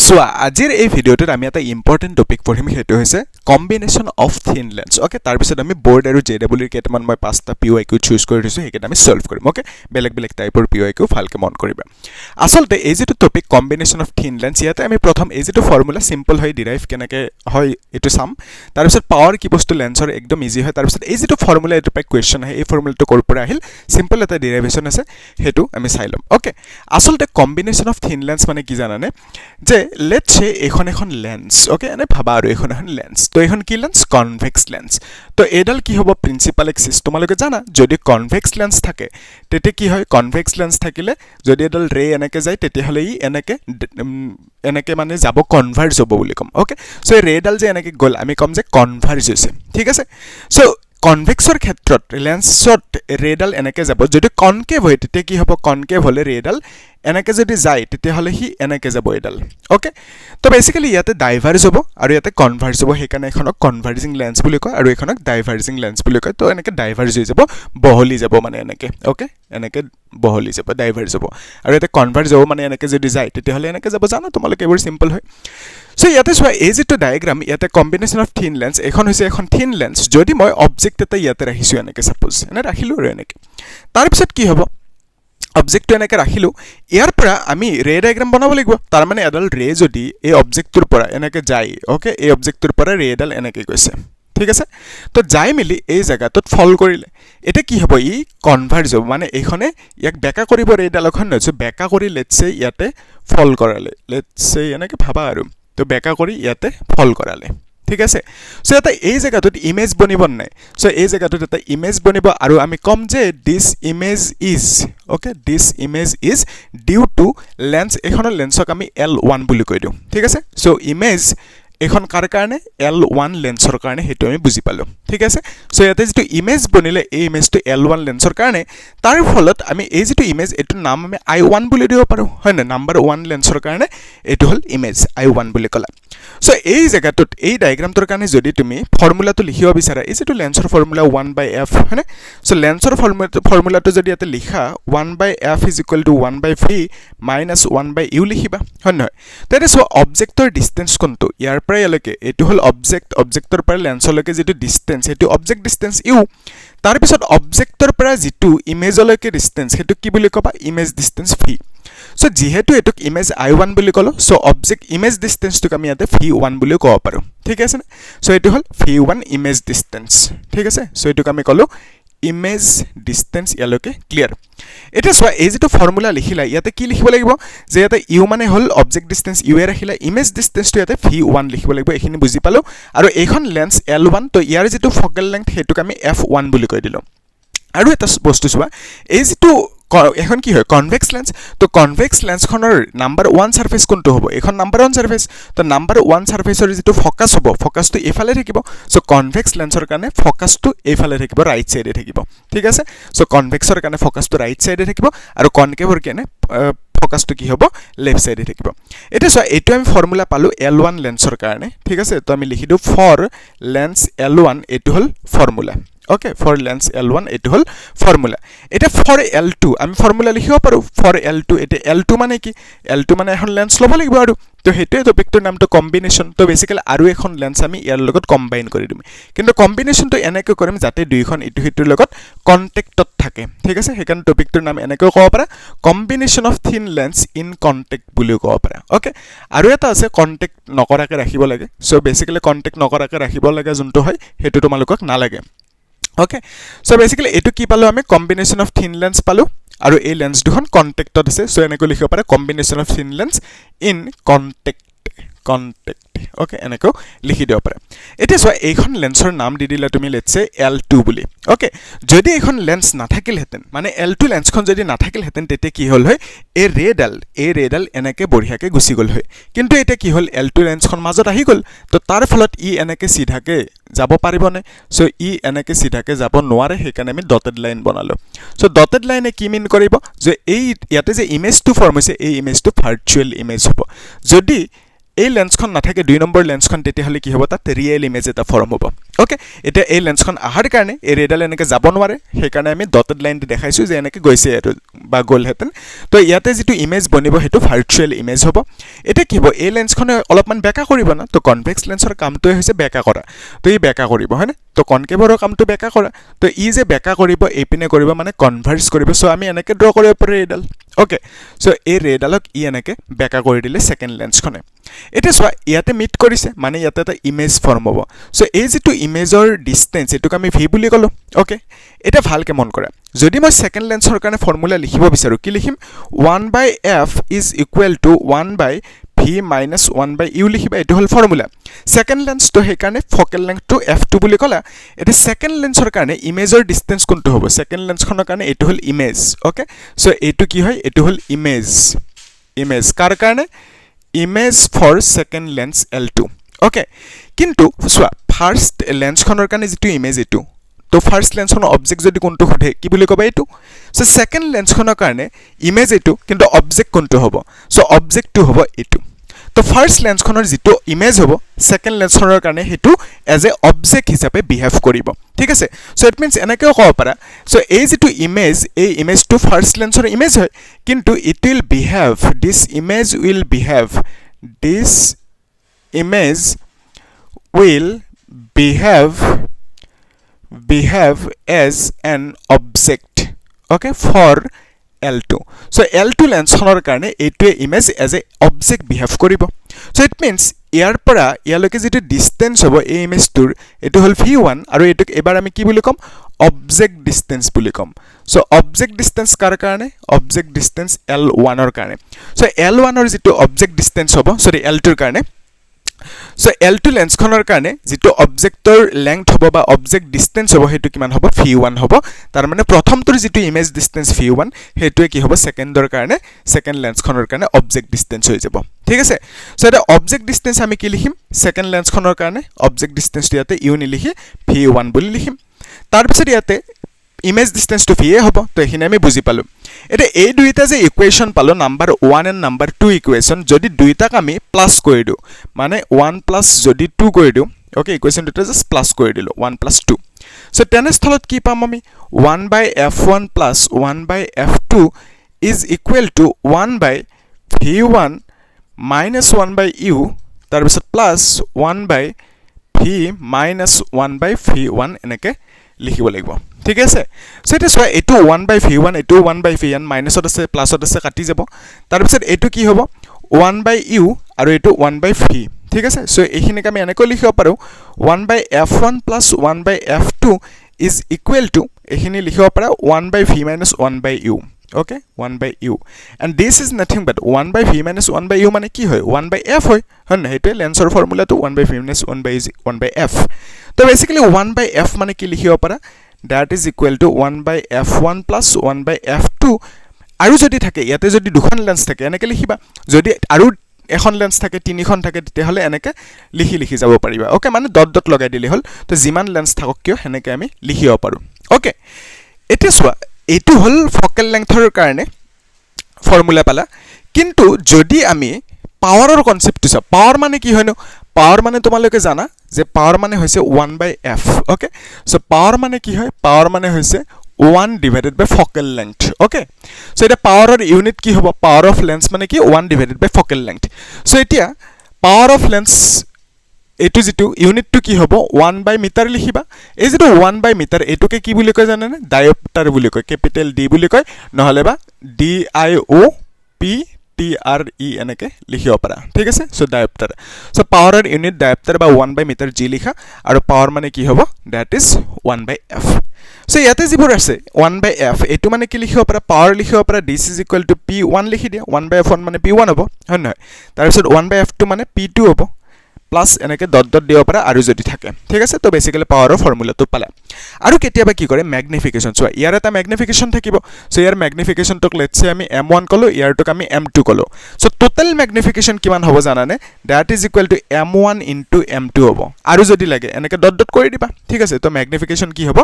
So আজিৰ এই ভিডিওটোত আমি এটা ইম্পৰ্টেন্ট টপিক পঢ়িম হেতু হৈছে কম্বিনেশন অফ থিন লেন্স ওকে তাৰ পিছত আমি বোৰ্ড আৰু জেডব্লিউ কেটামান মই পাঁচটা পিওআইকিউ চুজ কৰি দিছো হেকেটা আমি সলভ কৰিম ওকে বেলেগ বেলেগ টাইপৰ পিওআইকিউ ভালকে মন কৰিবা আসলতে এই যেটো টপিক কম্বিনেশন অফ থিন লেন্স ইয়াতে আমি প্ৰথম এই যেটো ফৰ্মুলা সিম্পল হয় ডিৰাইভ কেনেকে হয় এটো সাম তাৰ পিছত পাৱাৰ কি বস্তু লেন্সৰ একদম ইজি হয় তাৰ পিছত এই যেটো ফৰ্মুলা এটো পাই কোৱেশ্চন আহে এই ফৰ্মুলাটো কৰ পৰা আহিল সিম্পল এটা ডেৰিভেশন আছে হেতু আমি চাই লম ওকে আসলতে কম্বিনেশন অফ থিন লেন্স মানে কি জানানে যে let's say এখন লেন্স ওকে এনে ভাবা আৰু এখন লেন্স তো এখন কি লেন্স কনভেক্স লেন্স তো এডাল কি হ'ব প্ৰিন্সিপাল এক্সিস তোমালোকে জানা যদি কনভেক্স লেন্স থাকে তেতে কি হয় কনভেক্স লেন্স থাকিলে যদি এডাল ৰে এনেকে যায় তেতে হলে ই এনেকে মানে যাব কনভাৰ্জ হ'ব বুলি কম ওকে সো এই ৰেডাল যে এনেকে গল আমি কম যে কনভাৰ্জ হৈছে ঠিক আছে সো কনভেক্সৰ ক্ষেত্ৰত লেন্সত ৰেডাল এনেকে যাব যদি কনকেভ হয় তেতে কি হ'ব কনকেভ হলে ৰেডাল এনেকে যদি যায় তেতে হলে হি এনেকে যাব এডাল ওকে তো বেসিক্যালি ইয়াতে ডাইভাৰ্জ হ'ব আৰু ইয়াতে কনভাৰ্জ হ'ব হেকানে এখনক কনভাৰ্জিং লেন্স বুলি কয় আৰু এখনক ডাইভাৰ্জিং লেন্স বুলি কয় তো এনেকে ডাইভাৰ্জ হৈ যাব বহলি যাব মানে এনেকে ওকে এনেকে বহলি যাব ডাইভাৰ্জ হ'ব আৰু ইয়াতে কনভাৰ্জ হ'ব মানে এনেকে যদি যায় তেতে হলে এনেকে যাব জানা তোমালোকে এবোৰ সিম্পল হয় সো ইয়াতে সোৱা এই যেটো ডায়াগ্ৰাম ইয়াতে কম্বিনেশন অফ থিন লেন্স এখন হৈছে এখন থিন লেন্স যদি মই অবজেক্ট এটা ইয়াতে ৰাখিছো এনেকে সাপোজ এনে ৰাখিলো আৰু এনেকে তাৰ পিছত কি হ'ব অবজেক্ট তো এনেকে ৰাখিলো ইয়াৰ পৰা আমি ৰে ডায়াগ্ৰাম বনাব লাগিব তাৰ মানে এডাল ৰে যদি এই অবজেক্টৰ পৰা এনেকে যায় ওকে এই অবজেক্টৰ পৰা ৰে ডাল এনেকে গৈছে ঠিক আছে তো যাই মিলি এই জায়গাটোত ফল কৰিলে এটা কি হ'ব ই কনভাৰ্জ হ'ব মানে এইখনে ইয়াক বেকা কৰিব ৰে ডালখন নছে বেকা কৰি লেটস সে ইয়াতে ফল কৰালে লেটস সে এনেকে ভাবা আৰু তো বেকা কৰি ইয়াতে ফল কৰালে ঠিক আছে সো এটা এই জায়গাটোত ইমেজ বনিব নাই সো এই জায়গাটোত এটা ইমেজ বনিব আৰু আমি কম যে this image is okay this image is due to lens এখনৰ লেন্সক আমি L1 বুলি কৈ দিও ঠিক আছে সো ইমেজ এখন কাৰ কাৰণে L1 লেন্সৰ কাৰণে হেতু আমি বুজি পালো ঠিক আছে সো ইয়াতে যেটো ইমেজ বনিলে এই ইমেজটো L1 লেন্সৰ কাৰণে তাৰ ফলত আমি এই যেটো ইমেজ এটো নাম আমি I1 বুলি দিব পাৰো হয় না নাম্বাৰ 1 লেন্সৰ কাৰণে এটো হল ইমেজ I1 বুলি কলা সো এই জায়গাটোত এই ডায়াগ্ৰামটোৰ কাৰণে যদি তুমি ফৰ্মুলাটো লিখিব বিচাৰা এই যেটো লেন্সৰ ফৰ্মুলা 1/f হয়নে সো লেন্সৰ ফৰ্মুলাটো যদি ইয়াতে লিখা 1/f = 1/v - 1/u লিখিবা হয় নহয় তেনে সো অবজেক্টৰ ডিসটেন্স কোনটো ইয়াৰ পৰা ইয়ালৈকে এটো হল অবজেক্টৰ পৰা লেন্সলৈকে যেটো ডিসটেন্স এটো অবজেক্ট ডিসটেন্স u তাৰ পিছত অবজেক্টৰ পৰা যেটো ইমেজলৈকে ডিসটেন্স হেতু কি বুলি কবা ইমেজ ডিসটেন্স v সো যেহেতু এটুক ইমেজ I1 বুলি কলো সো অবজেক্ট ইমেজ ডিসটেন্স টুক আমি ইয়াতে v1 বুলি কব পাৰো ঠিক আছে না সো এটো হল v1 ইমেজ ডিসটেন্স ঠিক আছে সো এটুক আমি কলো ইমেজ ডিসটেন্স ইয়ালৈকে ক্লিয়াৰ এটা সোৱা এই যেটো ফৰ্মুলা লিখিলা ইয়াতে কি লিখিব লাগিব যে ইয়াতে u মানে হল অবজেক্ট ডিসটেন্স u এ ৰাখিলা ইমেজ ডিসটেন্স টু ইয়াতে v1 লিখিব লাগিব এখিনি বুজি পালো আৰু এইখন লেন্স L1 তো ইয়াৰ যেটো ফকাল লেংথ হেতুক আমি f1 বুলি কৈ দিলো আৰু এটা বস্তু সোৱা এই যেটো এখন কি হয় কনভেক্স লেন্স তো কনভেক্স লেন্সখনৰ নাম্বাৰ 1 সাৰফেস কোনটো হ'ব এখন নাম্বাৰ 1 সাৰফেস তো নাম্বাৰ 1 সাৰফেসৰ যেটো ফোকাস হ'ব ফোকাসটো এফালে থাকিব সো কনভেক্স লেন্সৰ কাৰণে ফোকাসটো এফালে থাকিব ৰাইট সাইডে থাকিব ঠিক আছে সো কনভেক্সৰ কাৰণে ফোকাসটো ৰাইট সাইডে থাকিব আৰু কনকেভৰ কাৰণে ফোকাসটো কি হ'ব লেফট সাইডে থাকিব এটা সো এটো আমি ফৰ্মুলা পালো L1 লেন্সৰ কাৰণে ঠিক আছে তো আমি লিখি দিও ফৰ লেন্স L1 এটো হল formula okay for lens L1 এটো হল ফৰ্মুলা এটা ফৰ L2 আমি ফৰ্মুলা লিখিব পাৰো ফৰ L2 এটা L2 মানে কি L2 মানে এখন লেন্স লব লাগিব আৰু তো হেতু টপিকটোৰ নামটো কম্বিনেশন তো বেসিক্যালি আৰু এখন লেন্স আমি ইয়াৰ লগত কম্বাইন কৰি দিম কিন্তু কম্বিনেশনটো এনেকৈ কৰিম যাতে দুইখন ইটো হিটোৰ লগত কন্টেক্টত থাকে ঠিক আছে হেকান টপিকটোৰ নাম এনেকৈ কব পাৰা কম্বিনেশন অফ থিন লেন্স ইন কন্টেক্ট বুলি কব পাৰা ওকে আৰু এটা আছে কন্টেক্ট নকৰাকে ৰাখিব লাগে সো বেসিক্যালি কন্টেক্ট নকৰাকে ৰাখিব লাগে যোনটো হয় হেতু তোমালোকক নালাগে ওকে সো বেসিক্যালি এটো কি পালো আমি কম্বিনেশন অফ থিন লেন্স পালো আৰু এই লেন্স দুখন কন্টেক্টত আছে সো এনেকৈ লিখিব পাৰা কম্বিনেশন অফ থিন লেন্স ইন কন্টেক্ট ওকে এনেকৈ লিখি দিও পাৰা এটা সো এইখন লেন্সৰ নাম দি দিলা তুমি লেটস সে L2 বুলি ওকে যদি এইখন লেন্স নাথাকিল হেতেন মানে L2 লেন্সখন যদি নাথাকিল হেতেন তেতে কি হল হয় এই ৰেডাল এনেকে বঢ়িয়াকে গুছি গল হয় কিন্তু এটা কি হল L2 লেন্সখন মাজত আহি গল তো তাৰ ফলত ই এনেকে সিধাকে যাব পাৰিবনে সো ই এনেকে সিধাকে যাব নোৱাৰে হেকানে আমি ডটেড লাইন বনালো সো ডটেড লাইনে কি মিন কৰিব যে এই ইয়াতে যে ইমেজটো ফৰ্ম হৈছে এই ইমেজটো ভাৰ্চুৱেল ইমেজ হ'ব যদি এই লেন্সখন নাথাকে 2 নম্বৰ লেন্সখন তেতিয়াহ'লে কি হ'ব তাত ৰিয়েল ইমেজ এটা ফৰ্ম হ'ব ওকে এতিয়া এই লেন্সখন আহাৰ কাৰণে এই ৰেডাল এনেকৈ যাব নোৱাৰে সেইকাৰণে আমি ডটেড লাইন দি দেখাইছোঁ যে এনেকৈ গৈছে আৰু বা গ'লহেঁতেন তো ইয়াতে যিটো ইমেজ বনিব সেইটো ভাৰ্চুৱেল ইমেজ হ'ব এতিয়া কি হ'ব এই লেন্সখনে অলপমান বেকা কৰিব না তো কনভেক্স লেন্সৰ কামটোৱে হৈছে বেকা কৰা তো ই বেকা কৰিব হয়নে তো কনকেভৰৰ কামটো বেকা কৰা তো ই যে বেকা কৰিব এইপিনে কৰিব মানে কনভাৰ্জ কৰিব চ' আমি এনেকৈ ড্ৰ কৰিব পাৰোঁ ৰেডাল ওকে চ' এই ৰেডালক ই এনেকৈ বেকা কৰি দিলে ছেকেণ্ড লেন্সখনে এতিয়া চোৱা ইয়াতে মিট কৰিছে মানে ইয়াতে এটা ইমেজ ফৰ্ম হ'ব চ' এই যিটো ইমেজৰ ডিষ্টেঞ্চ এইটোক আমি ভি বুলি ক'লোঁ ওকে এতিয়া ভালকৈ মন কৰা যদি মই ছেকেণ্ড লেন্সৰ কাৰণে ফৰ্মুলা লিখিব বিচাৰোঁ কি লিখিম 1/f is equal two 1/v minus 1/u লিখিবা এইটো হ'ল ফৰ্মুলা ছেকেণ্ড লেন্সটো সেইকাৰণে ফকেল লেংথটো f2 বুলি ক'লা এতিয়া ছেকেণ্ড লেন্সৰ কাৰণে ইমেজৰ ডিষ্টেঞ্চ কোনটো হ'ব ছেকেণ্ড লেন্সখনৰ কাৰণে এইটো হ'ল ইমেজ ওকে চ' এইটো কি হয় এইটো হ'ল ইমেজ কাৰ কাৰণে image for second lens L2 okay কিন্তু চোৱা ফাৰ্ষ্ট লেন্সখনৰ কাৰণে যিটো ইমেজ এইটো তো ফাৰ্ষ্ট লেন্সখনৰ অবজেক্ট যদি কোনটো সোধে কি বুলি ক'বা এইটো চ' ছেকেণ্ড লেন্সখনৰ কাৰণে ইমেজ এইটো কিন্তু অবজেক্ট কোনটো হ'ব চ' অবজেক্টটো হ'ব এইটো তো ফাৰ্ষ্ট লেন্সখনৰ যিটো ইমেজ হ'ব ছেকেণ্ড লেন্সখনৰ কাৰণে সেইটো এজ এ অবজেক্ট হিচাপে বিহেভ কৰিব ঠিক আছে চ' ইট মিনছ এনেকৈও ক'ব পাৰা চ' এই যিটো ইমেজ এই ইমেজটো ফাৰ্ষ্ট লেন্সৰ ইমেজ হয় কিন্তু it will behave this image will behave as an object okay for L2 so L2 লেন্সখনৰ কাৰণে এইটোৱে image as a object behave কৰিব so it means ইয়াৰ পৰা ইয়ালৈকে যিটো ডিষ্টেঞ্চ হ'ব এই ইমেজটোৰ এইটো হ'ল v1 আৰু এইটোক এবাৰ আমি কি বুলি ক'ম অবজেক্ট ডিষ্টেঞ্চ বুলি ক'ম so অবজেক্ট ডিষ্টেঞ্চ কাৰ কাৰণে অবজেক্ট ডিষ্টেঞ্চ L1 ৰ কাৰণে so L1 ৰ যিটো অবজেক্ট ডিষ্টেঞ্চ হ'ব সৰি L2 ৰ কাৰণে so L2 লেন্সখনৰ কাৰণে যিটো অবজেক্টৰ লেংথ হ'ব বা অবজেক্ট ডিষ্টেঞ্চ হ'ব সেইটো কিমান হ'ব v1 হ'ব তাৰ মানে প্ৰথমটোৰ যিটো ইমেজ ডিষ্টেঞ্চ v1 সেইটোৱে কি হ'ব ছেকেণ্ডৰ কাৰণে ছেকেণ্ড লেন্সখনৰ কাৰণে অবজেক্ট ডিষ্টেঞ্চ হৈ যাব ঠিক আছে so এটা অবজেক্ট ডিষ্টেঞ্চ আমি কি লিখিম ছেকেণ্ড লেন্সখনৰ কাৰণে অবজেক্ট ডিষ্টেঞ্চটো ইয়াতে u নিলিখি v1 বুলি লিখিম তাৰপিছত ইয়াতে ইমেজ ডিষ্টেঞ্চটো v হ'ব তো এইখিনি আমি বুজি পালোঁ এটা এই দুইটা যে ইকুৱেশ্যন পালোঁ নাম্বাৰ 1 এণ্ড নাম্বাৰ 2 ইকুৱেশ্যন যদি দুইটাক আমি প্লাছ কৰি দিওঁ মানে 1 প্লাছ যদি 2 কৰি দিওঁ ওকে ইকুৱেশ্যন দুটা জাষ্ট প্লাছ কৰি দিলোঁ 1 প্লাছ 2 চ' তেনেস্থলত কি পাম আমি 1/f1 plus 1/f2 is equal two 1/v1 minus 1/u তাৰপিছত প্লাছ 1/v মাইনাছ 1/v1 এনেকৈ লিখিব লাগিব ঠিক আছে সো এটা চোৱা এইটো 1/v1 এইটো 1/vn মাইনাছত আছে প্লাছত আছে কাটি যাব তাৰপিছত এইটো কি হ'ব 1/u আৰু এইটো 1/v ঠিক আছে সো এইখিনিক আমি এনেকৈ লিখিব পাৰোঁ 1/f1 plus 1/f2 is equal two এইখিনি লিখিব পাৰা 1/v minus 1/u okay 1/u and this is nothing but 1/v minus 1/u মানে কি হয় 1/f হয় না হেতু লেন্সৰ ফৰ্মুলাটো 1/v minus 1/f তো বেসিক্যালি 1/f মানে কি লিখিব পাৰা that is equal to 1/f1 plus 1/f2 আৰু যদি থাকে ইয়াতে যদি দুখন লেন্স থাকে এনেকৈ লিখিবা যদি আৰু এখন লেন্স থাকে তিনিখন থাকে তেতিয়াহলে এনেকৈ লিখি যাব পাৰিবা ওকে মানে ডট লগাই দিলে হল তো যিমান লেন্স থাকক কিয় হেনেকৈ আমি লিখিব পাৰো ওকে এটা সোৱা এইটো হল ফকেল লেংথৰ কাৰণে ফৰ্মুলা পালা কিন্তু যদি আমি পাৱাৰৰ কনসেপ্টটো চাও পাৱাৰ মানে কি হয়নো পাৱাৰ মানে তোমালোকে জানা যে পাৱাৰ মানে হৈছে 1/f ওকে সো পাৱাৰ মানে কি হয় পাৱাৰ মানে হৈছে 1 divided by focal length okay so এটা পাৱাৰৰ ইউনিট কি হ'ব পাৱাৰ অফ লেন্স মানে কি 1 divided by focal length so এতিয়া পাৱাৰ অফ লেন্স এটো যেটো ইউনিটটো কি হ'ব 1/মিটাৰ লিখিবা এই যেটো 1/মিটাৰ এটোকে কি বুলি কয় জানেনে ডায়োপ্টাৰ বুলি কয় ক্যাপিটেল ডি বুলি কয় নহলে বা DIOPTRE এনেকে লিখিব পাৰা ঠিক আছে সো ডায়োপ্টাৰ সো পাৱাৰৰ ইউনিট ডায়োপ্টাৰ বা 1/মিটাৰ জি লিখা আৰু পাৱাৰ মানে কি হ'ব দ্যাট ইজ 1/f সো ইয়াতে যিবোৰ আছে 1/f এটো মানে কি লিখিব পাৰা পাৱাৰ লিখিব পাৰা this is equal to p1 লিখি দিয়া 1/f1 মানে p1 হ'ব হয় নহয় তাৰ পিছত 1/f2 মানে p2 হ'ব প্লাস এনেকে ডট দিব পাৰা আৰু যদি থাকে ঠিক আছে তো বেসিক্যালি পাৱাৰৰ ফৰ্মুলাটো পালা আৰু কেতিয়াবা কি কৰে ম্যাগনিফিকেশন চোৱা ইয়াৰ এটা ম্যাগনিফিকেশন থাকিব সো ইয়াৰ ম্যাগনিফিকেশনটোক লেটস সে আমি m1 কলো ইয়াৰটোক আমি m2 কলো সো টোটাল ম্যাগনিফিকেশন কিমান হ'ব জানানে that is equal two m1 * m2 হ'ব আৰু যদি লাগে এনেকে ডট কৰি দিবা ঠিক আছে তো ম্যাগনিফিকেশন কি হ'ব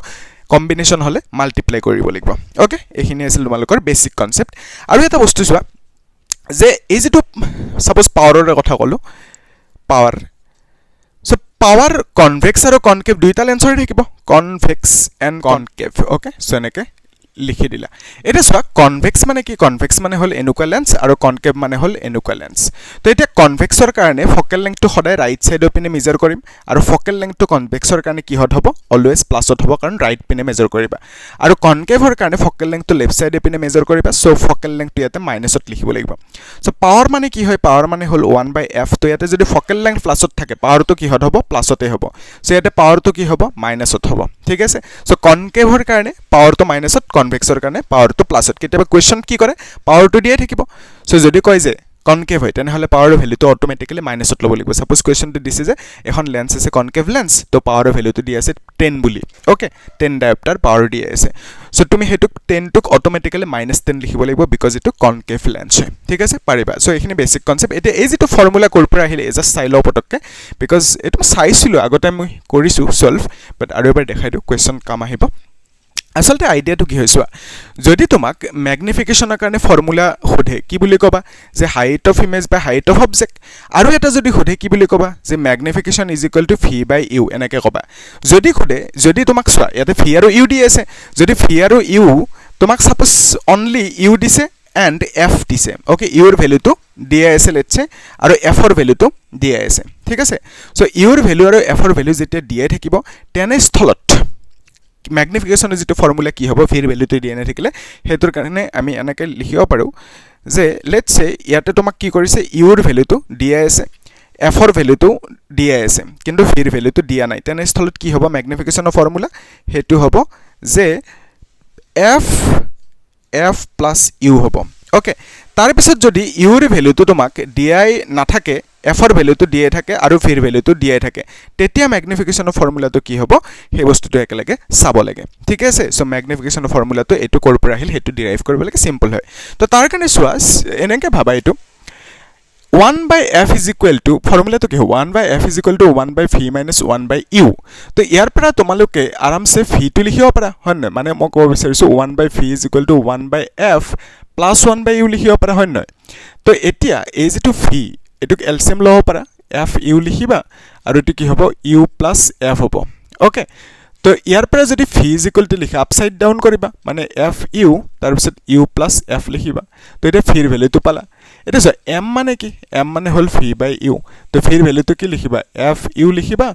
কম্বিনেশন হলে মাল্টিপ্লাই কৰিব লাগিব ওকে এইখিনি আছিল তোমালোকৰ বেসিক কনসেপ্ট আৰু এটা বস্তু চোৱা যে এই যেটো সাপোজ পাৱাৰৰ কথা কলো পাৱাৰ সো পাৱাৰ কনভেক্স আৰু কনকেভ দুইটা লেন্সৰ থাকিব convex and concave okay so এনেকে লিখি দিলা এটা চোৱা কনভেক্স মানে কি কনভেক্স মানে হল এনুকা লেন্স আৰু কনকেভ মানে হল এনুকা লেন্স তো এটা কনভেক্সৰ কাৰণে ফকেল লেংথটো সদায় ৰাইট সাইডৰ পিনে মেজাৰ কৰিম আৰু ফকেল লেংথটো কনভেক্সৰ কাৰণে কি হ'ব অলৱেজ প্লাছত হ'ব কাৰণ ৰাইট পিনে মেজাৰ কৰিবা আৰু কনকেভৰ কাৰণে ফকেল লেংথটো লেফট সাইডৰ পিনে মেজাৰ কৰিবা সো ফকেল লেংথটো ইয়াতে মাইনাছত লিখিব লাগিব সো পাৱাৰ মানে কি হয় পাৱাৰ মানে হল 1/f তো ইয়াতে যদি ফকেল লেংথ প্লাছত থাকে পাৱাৰটো কি হ'ব প্লাছতে হ'ব সো ইয়াতে পাৱাৰটো কি হ'ব মাইনাছত হ'ব ঠিক আছে সো কনকেভৰ কাৰণে পাৱাৰটো মাইনাছত কনভেক্সৰ কাৰণে পাৱাৰটো প্লাছত কেতিয়াবা কোৱেশ্চন কি কৰে পাৱাৰটো দিয়ে থাকিব সো যদি কয় যে কনকেভ হয় তেনেহলে পাৱাৰৰ ভ্যালুটো অটোমেটিক্যালি মাইনাছত ল'ব লাগিব সাপোজ কোৱেশ্চনটো দিছে যে এখন লেন্স আছে কনকেভ লেন্স তো পাৱাৰৰ ভ্যালুটো দি আছে 10 বুলি ওকে 10 ডায়োপ্টাৰ পাৱাৰ দি আছে সো তুমি হেতু 10 টুক অটোমেটিক্যালি -10 লিখিব লাগিব বিকজ ইটো কনকেভ লেন্স হয় ঠিক আছে পাৰিবা সো এইখিনি বেসিক কনসেপ্ট এটা এই যেটো ফৰ্মুলা কৰপৰা আহিলে এজা চাই লও পটককে বিকজ এটো চাইছিলো আগতে মই কৰিছো সলভ বাট আৰু এবাৰ দেখাই দিও কোৱেশ্চন কাম আহিব আসলতে আইডিয়াটো কি হৈছো যদি তোমাক ম্যাগনিফিকেশনৰ কাৰণে ফৰ্মুলা সোধে কি বুলি কবা যে height of image by height of object আৰু এটা যদি সোধে কি বুলি কবা যে magnification is equal to v by u এনেকে কবা যদি সোধে যদি তোমাক চোৱা ইয়াতে ভি আৰু ইউ দি আছে যদি ভি আৰু ইউ তোমাক সাপোজ অনলি ইউ দিছে এণ্ড এফ দিছে ওকে ইউৰ ভ্যালুটো দিয়া আছে লেটছে আৰু এফৰ ভ্যালুটো দিয়া আছে ঠিক আছে সো ইউৰ ভ্যালু আৰু এফৰ ভ্যালু যেতিয়া দিয়া থাকিব তেনে স্থলত ম্যাগনিফিকেশনৰ যেটো ফৰ্মুলা কি হ'ব ফিৰ ভ্যালুটো দিয়া না থাকিলে হেতুৰ কাৰণে আমি এনেকে লিখিব পাৰো যে লেটস সে ইয়াতে তোমাক কি কৰিছে ইউৰ ভ্যালুটো দিয়া আছে এফৰ ভ্যালুটো দিয়া আছে কিন্তু ফিৰ ভ্যালুটো দিয়া নাই তেনে স্থলত কি হ'ব ম্যাগনিফিকেশনৰ ফৰ্মুলা হেতু হ'ব যে f plus u হ'ব ওকে তাৰ পিছত যদি ইউৰ ভ্যালুটো তোমাক দিয়াই নাথাকে এফৰ ভ্যালুটো দিয়ে থাকে আৰু ফিৰ ভ্যালুটো দিয়ে থাকে তেতিয়া ম্যাগনিফিকেশনৰ ফৰ্মুলাটো কি হ'ব সেই বস্তুটো একেলগে চাব লাগে ঠিক আছে সো ম্যাগনিফিকেশনৰ ফৰ্মুলাটো এটো কৰপৰা আহিল হেতু ডিৰাইভ কৰিব লাগে সিম্পল হয় তো তাৰ কাৰণে চোৱা এনেকে ভাবা এটো 1/f is equal to ফৰ্মুলাটো কি হ'ব 1/f is equal to 1/v minus 1/u তো ইয়াৰ পৰা তোমালোকে আৰামছে v টো লিখিব পাৰা হয় না মানে মই ক'ব বিচাৰিছো 1/v is equal to 1/f plus 1/u লিখিব পাৰা হয় না তো এতিয়া এই যেটো v এটুক এলসিএম লব পাৰা f u লিখিবা আৰু এটো কি হ'ব u plus f হ'ব ওকে তো ইয়াৰ পৰা যদি v is equal to লিখা আপসাইড ডাউন কৰিবা মানে f u তাৰ পিছত u plus f লিখিবা তো এটা ফিৰ ভ্যালুটো পালা এটা সো m মানে কি m মানে হল v by u তো ফিৰ ভ্যালুটো কি লিখিবা f u লিখিবা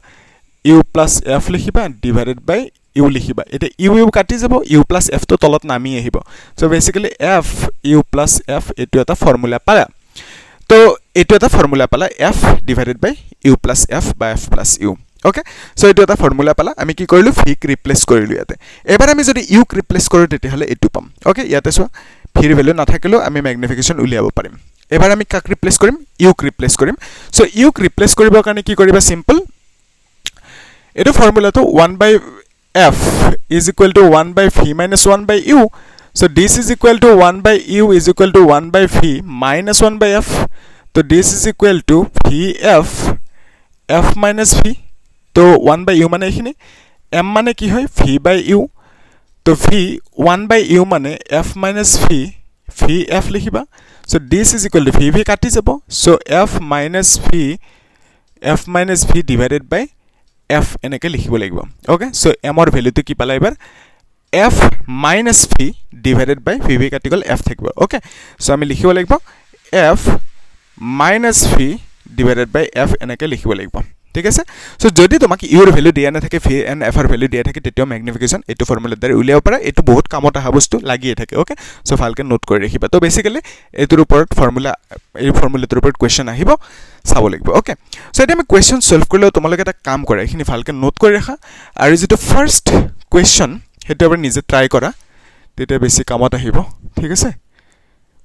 u plus f লিখিবা ডিভাইডেড বাই u লিখিবা এটা u কাটি যাব u plus f তো তলত নামি আহিব so basically f u plus f এটো এটা ফৰ্মুলা পালা তো এটো এটা ফৰ্মুলা পালা f divided by u plus f by f plus u okay so এটো এটা ফৰ্মুলা পালা আমি কি কৰিলো v ক ৰিপ্লেস কৰিলো ইয়াতে এবাৰ আমি যদি u ক ৰিপ্লেস কৰো তেতিয়া হলে এটো পাম ওকে ইয়াতে চোৱা ফিৰ ভ্যালু নাথাকিলো আমি ম্যাগনিফিকেশন উলিয়াব পাৰিম এবাৰ আমি কাক ৰিপ্লেস কৰিম u ক ৰিপ্লেস কৰিম সো u ক ৰিপ্লেস কৰিবৰ কাৰণে কি কৰিবা সিম্পল এটো ফৰ্মুলাটো 1/f is equal to 1/v minus 1/u so this is equal to 1/u is equal to 1/v minus 1/f so this is equal to vf f minus v তো 1/u মানে এখিনি m মানে কি হয় v by u তো v 1/u মানে f minus v vf লিখিবা so this is equal to v কাটি যাব so f minus v divided by f এনেকে লিখিব লাগিব ওকে so m ৰ ভ্যালুটো কি পালা এবাৰ f minus v divided by v কাটি গল f থাকিব ওকে so আমি লিখিব লাগিব f minus v divided by f এনেকে লিখিব লাগিব ঠিক আছে সো যদি তোমাক ইউৰ ভ্যালু দিয়া না থাকে v and f ৰ ভ্যালু দিয়া থাকে তেতিয়া ম্যাগনিফিকেশন এটো ফৰ্মুলা দ্বাৰা উলিয়াব পাৰা এটো বহুত কামত আহা বস্তু লাগিয়ে থাকে ওকে সো ভালকে নোট কৰি ৰাখিবা তো বেসিক্যালি এটোৰ ওপৰত ফৰ্মুলা এই ফৰ্মুলাটোৰ ওপৰত কোৱেশ্চন আহিব চাব লাগিব ওকে সো এটা আমি কোৱেশ্চন সলভ কৰিলে তোমালোকে এটা কাম কৰা এখিনি ভালকে নোট কৰি ৰাখা আৰু যেটো ফাৰ্স্ট কোৱেশ্চন হেতু এবাৰ নিজে ট্ৰাই কৰা তেতিয়া বেছি কামত আহিব ঠিক আছে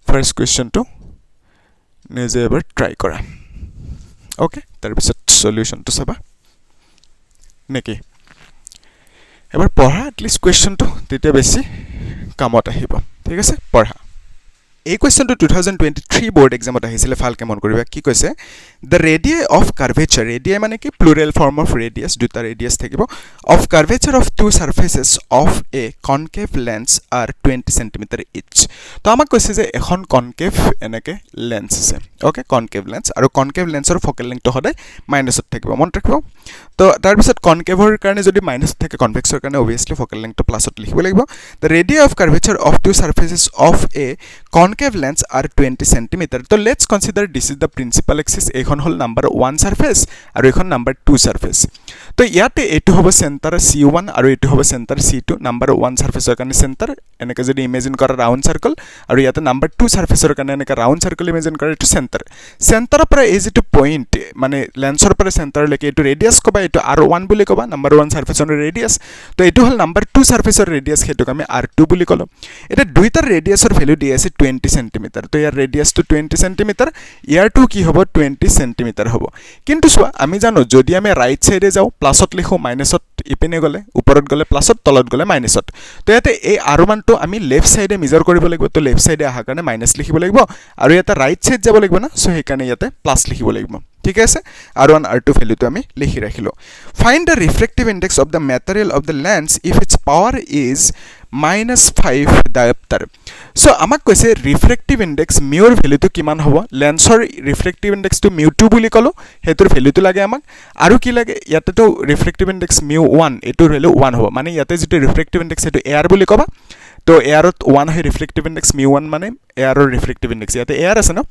ফাৰ্স্ট কোৱেশ্চনটো নিজে এবাৰ ট্ৰাই কৰা ওকে তাৰ পিছত সলিউশনটো চাবা নেকি এবাৰ পঢ়া এট লিষ্ট কোৱেশ্চনটো তেতিয়া বেছি কামত আহিব ঠিক আছে পঢ়া এই কোৱেশ্চনটো 2023 বোৰ্ড এক্সামত আহিছিলে ভালকে মন কৰিবা কি কৈছে the radii of curvature radii মানে কি plural form of radius দুটা radius থাকিব of curvature of two surfaces of a concave lens are 20 cm each তো আমাক কৈছে যে এখন concave এনেকে lens আছে ওকে concave lens আৰু concave lensৰ focal length সদায় মাইনাসত থাকিব মন ৰাখিব তো তাৰ পিছত concaveৰ কাৰণে যদি মাইনাস থাকে convexৰ কাৰণে obviously focal length প্লাসত লিখিব লাগিব the radii of curvature of two surfaces of a concave lens are 20 cm so let's consider this is the principal axis এখন হল number 1 surface আৰু এখন number 2 surface তো ইয়াতে এটো হ'ব center C1 আৰু এটো হ'ব center C2 number 1 surfaceৰ কাৰণে center এনেকে যদি ইমেজিন কৰা round circle আৰু ইয়াতে number 2 surfaceৰ কাৰণে এনেকে round circle ইমেজিন কৰা এটো center পৰা এই যেটো পইণ্ট মানে লেন্সৰ পৰা center লৈকে এটো ৰেডিয়াস কবা এটো R1 বুলি কবা number 1 surfaceৰ ৰেডিয়াস তো এটো হল number 2 surfaceৰ ৰেডিয়াস হেতুক আমি R2 বুলি কলো এটা দুইটাৰ ৰেডিয়াসৰ ভ্যালু দি আছে 20 cm তো ইয়াৰ ৰেডিয়াস টু 20 cm ইয়াৰ টু কি হ'ব 20 cm হ'ব কিন্তু সোৱা আমি জানো যদি আমি ৰাইট সাইডে যাও প্লাসত লিখো মাইনাসত ইপিনে গলে উপৰত গলে প্লাসত তলত গলে মাইনাসত তো ইয়াতে এই R1 টো আমি লেফট সাইডে মেজাৰ কৰিব লাগিব তো লেফট সাইডে আহা কাৰণে মাইনাস লিখিব লাগিব আৰু ইয়াতে ৰাইট সাইড যাব লাগিব না সো সেই কাৰণে ইয়াতে প্লাস লিখিব লাগিব ঠিক আছে R1 R2 ভ্যালুটো আমি লিখি ৰাখিলো find the refractive index of the material of the lens if its power is -5 diopter so আমাক কৈছে refractive index mu ৰ ভ্যালুটো কিমান হ'ব লেন্সৰ refractive index টো mu2 বুলি কলো হেতুৰ ভ্যালুটো লাগে আমাক আৰু কি লাগে ইয়াতে তো refractive index mu1 এটোৰ ভ্যালু 1 হ'ব মানে ইয়াতে যেটো refractive index এটো air বুলি কবা তো airত 1 হয় refractive index mu1 মানে airৰ refractive index ইয়াতে air আছে ন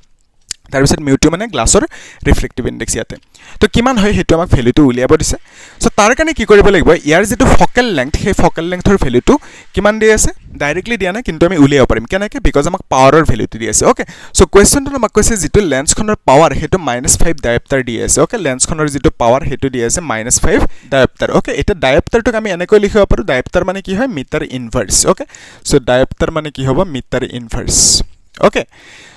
তাৰ পিছত mu2 মানে গ্লাছৰ ৰিফ্লেক্টিভ ইনডেক্স ইয়াতে তো কিমান হয় হেতু আমাক ভ্যালুটো উলিয়াব দিছে সো তাৰ কাৰণে কি কৰিব লাগিব ইয়াৰ যেটো ফোকাল লেংথ সেই ফোকাল লেংথৰ ভ্যালুটো কিমান দি আছে ডাইৰেক্টলি দিয়া নাই কিন্তু আমি উলিয়াব পাৰিম কেনেকৈ বিকজ আমাক পাৱাৰৰ ভ্যালুটো দি আছে ওকে সো কোৱেশ্চনটো আমাক কৈছে যেটো লেন্সখনৰ পাৱাৰ হেতু -5 ডায়োপ্টাৰ দি আছে ওকে লেন্সখনৰ যেটো পাৱাৰ হেতু দি আছে -5 ডায়োপ্টাৰ ওকে এটা ডায়োপ্টাৰটোক আমি এনেকৈ লিখিব পাৰো ডায়োপ্টাৰ মানে কি হয় মিটাৰ ইনভাৰ্স ওকে সো ডায়োপ্টাৰ মানে কি হ'ব metre ইনভাৰ্স okay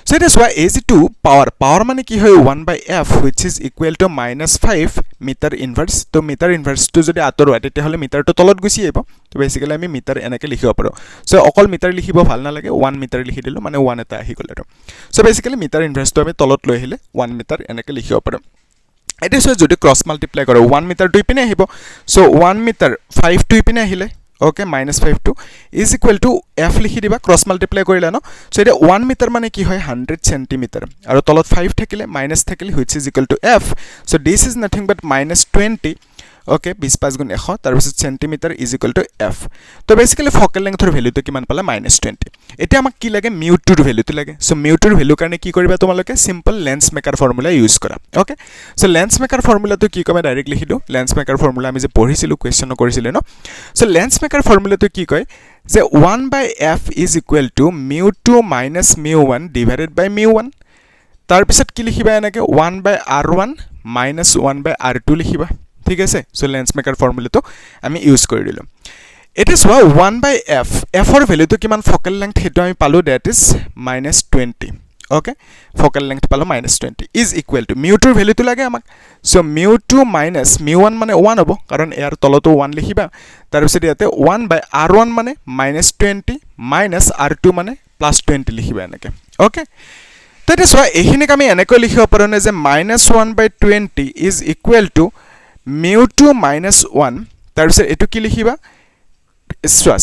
so it is why AC2 power মানে কি হয় 1/f which is equal to -5 meter inverse তো meter inverse to যদি আতৰৱা তেতে হলে মিটাৰ তো তলত গুছি আহিব তো বেসিক্যালি আমি মিটাৰ এনেকে লিখিব পাৰো সো অকল মিটাৰ লিখিব ভাল না লাগে 1 মিটাৰ লিখি দিলো মানে 1 এটা আহি গল আৰু সো বেসিক্যালি মিটাৰ ইনভাৰ্স তো আমি তলত লৈ আহিলে 1 মিটাৰ এনেকে লিখিব পাৰো এটা সো যদি ক্ৰস মাল্টিপ্লাই কৰো 1 মিটাৰ টু ইপিনে আহিব সো 1 মিটাৰ 5 টু ইপিনে আহিলে okay -5 to is equal to f লিখি দিবা ক্রস মাল্টিপ্লাই কৰিলা ন সো এটা 1 মিটাৰ মানে কি হয় 100 cm আৰু তলত 5 থাকিলে মাইনাস থাকিলে which is equal to f so this is nothing but -20 okay 25 গুণ 100 তাৰ পিছত centimetre is equal to f তো বেসিক্যালি ফোকাল লেংথৰ ভ্যালুটো কিমান পালা -20 এতিয়া আমাক কি লাগে mu2 ৰ ভ্যালুটো লাগে সো mu2 ৰ ভ্যালু কাৰণে কি কৰিবা তোমালোকে simple lens maker formula use কৰা ওকে সো লেন্স মেকাৰ ফৰ্মুলাটো কি কয় ডাইৰেক্ট লিখি দিও লেন্স মেকাৰ ফৰ্মুলা আমি যে পঢ়িছিলো কোৱেশ্চন কৰিছিলে ন সো লেন্স মেকাৰ ফৰ্মুলাটো কি কয় যে 1/f is equal to mu2 minus mu1 divided by mu1 তাৰ পিছত কি লিখিবা এনেকে 1/r1 minus 1/r2 লিখিবা ঠিক আছে সো লেন্স মেকাৰ ফৰ্মুলাটো আমি ইউজ কৰি দিলো এটা সো 1/f f ৰ ভ্যালুটো কিমান ফোকাল লেংথ হেতু আমি পালো that is -20 okay focal length পালো -20 is equal to mu2 ৰ ভ্যালুটো লাগে আমাক সো mu2 minus mu1 মানে 1 হ'ব কাৰণ ইয়াৰ তলতো 1 লিখিবা তাৰ পিছত ইয়াতে 1/r1 মানে -20 minus r2 মানে +20 লিখিবা এনেকে okay that is why এখিনিক আমি এনেকৈ লিখিব পাৰো যে -1/20 is equal to mu2 -1 তাৰ পিছত এটো কি লিখিবা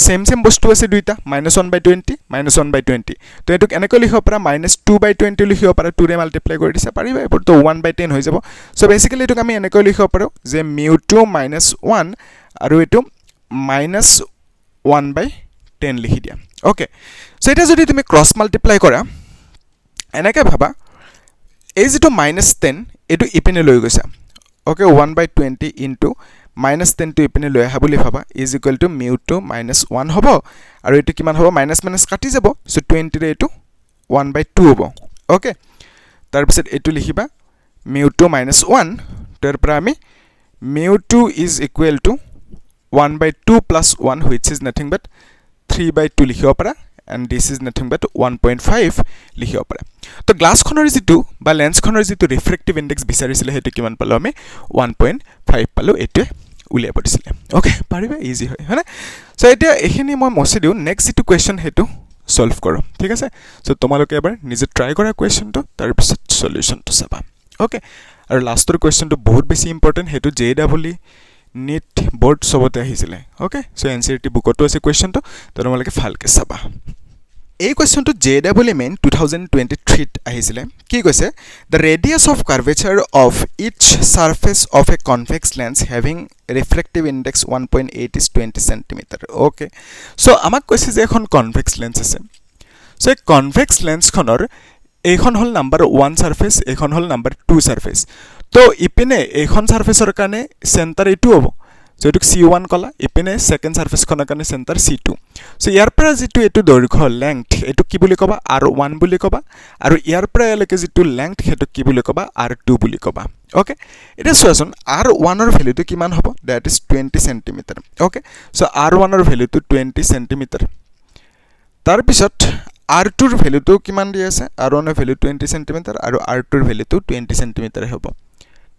সেম বস্তু আছে দুইটা -1/20 -1/20 তো এটো এনেকৈ লিখিব পাৰা -2/20 লিখিব পাৰা 2 ৰে মাল্টিপ্লাই কৰি দিছা পাৰিবা এপৰ তো 1/10 হৈ যাব সো বেসিক্যালি এটো আমি এনেকৈ লিখিব পাৰো যে mu2 -1 আৰু এটো -1/10 লিখি দিয়া ওকে সো এটা যদি তুমি ক্রস মাল্টিপ্লাই কৰা এনেকৈ ভাবা এই যেটো -10 এটো ইপিনে লৈ গৈছা ওকে 1/20 ইনটু -10 to ইপিনে লৈ আহা বুলি ভাবা is equal to mu2 -1 হ'ব আৰু এটো কিমান হ'ব মাইনাস কাটি যাব সো 20 ৰে এটো 1/2 হ'ব ওকে তাৰ পিছত এটো লিখিবা mu2 -1 তাৰ পৰা আমি mu2 is equal to 1/2 plus 1 which is nothing but 3/2 লিখিব পাৰা and this is nothing but 1.5 লিখিব পাৰা তো গ্লাছখনৰ যেটো বা লেন্সখনৰ যেটো ৰিফ্ৰেক্টিভ ইনডেক্স বিচাৰিছিলে হেতু কিমান পালো আমি 1.5 পালো এটো উলিয়াব দিছিলে ওকে পাৰিবা ইজি হয় হয়নে সো এটা এখিনি মই মছি দিও নেক্সট যেটো কোৱেশ্চন হেতু সলভ কৰো ঠিক আছে সো তোমালোকে এবাৰ নিজে ট্ৰাই কৰা কোৱেশ্চনটো তাৰ পিছত সলিউশনটো চাবা ওকে আৰু লাষ্টৰ কোৱেশ্চনটো বহুত বেছি ইম্পৰ্টেন্ট হেতু JEE Neet board সবতে আহিছিলে ওকে সো এনসিআৰটি বুকতো আছে কোৱেশ্চনটো তোমালোকে ভালকে চাবা এই কোৱেশ্চনটো JEE মেইন 2023 ত আহিছিলে কি কৈছে the radius of curvature of each surface of a convex lens having refractive index 1.8 is 20 cm okay so আমাক কৈছে যে এখন convex lens আছে so এই convex lens খনৰ এইখন হল নাম্বাৰ 1 সাৰফেস এইখন হল নাম্বাৰ 2 সাৰফেস তো ইপিনে এইখন সাৰফেসৰ কাৰণে সেন্টাৰ এটো হ'ব so এটো C1 কলা ইপিনে সেকেন্ড সাৰফেস খনৰ কাৰণে সেন্টাৰ C2 so ইয়াৰ পৰা যেটো এটো দৈৰ্ঘ্য লেংথ এটো কি বুলি কবা R1 বুলি কবা আৰু ইয়াৰ পৰা এলৈকে যেটো লেংথ হেতু কি বুলি কবা R2 বুলি কবা ওকে এটা চোৱাচোন R1 ৰ ভ্যালুটো কিমান হ'ব that is 20 cm okay so R1 ৰ ভ্যালুটো 20 cm তাৰ পিছত R2 ৰ ভ্যালুটো কিমান দি আছে R1 ৰ ভ্যালু 20 cm আৰু R2 ৰ ভ্যালুটো 20 cm হ'ব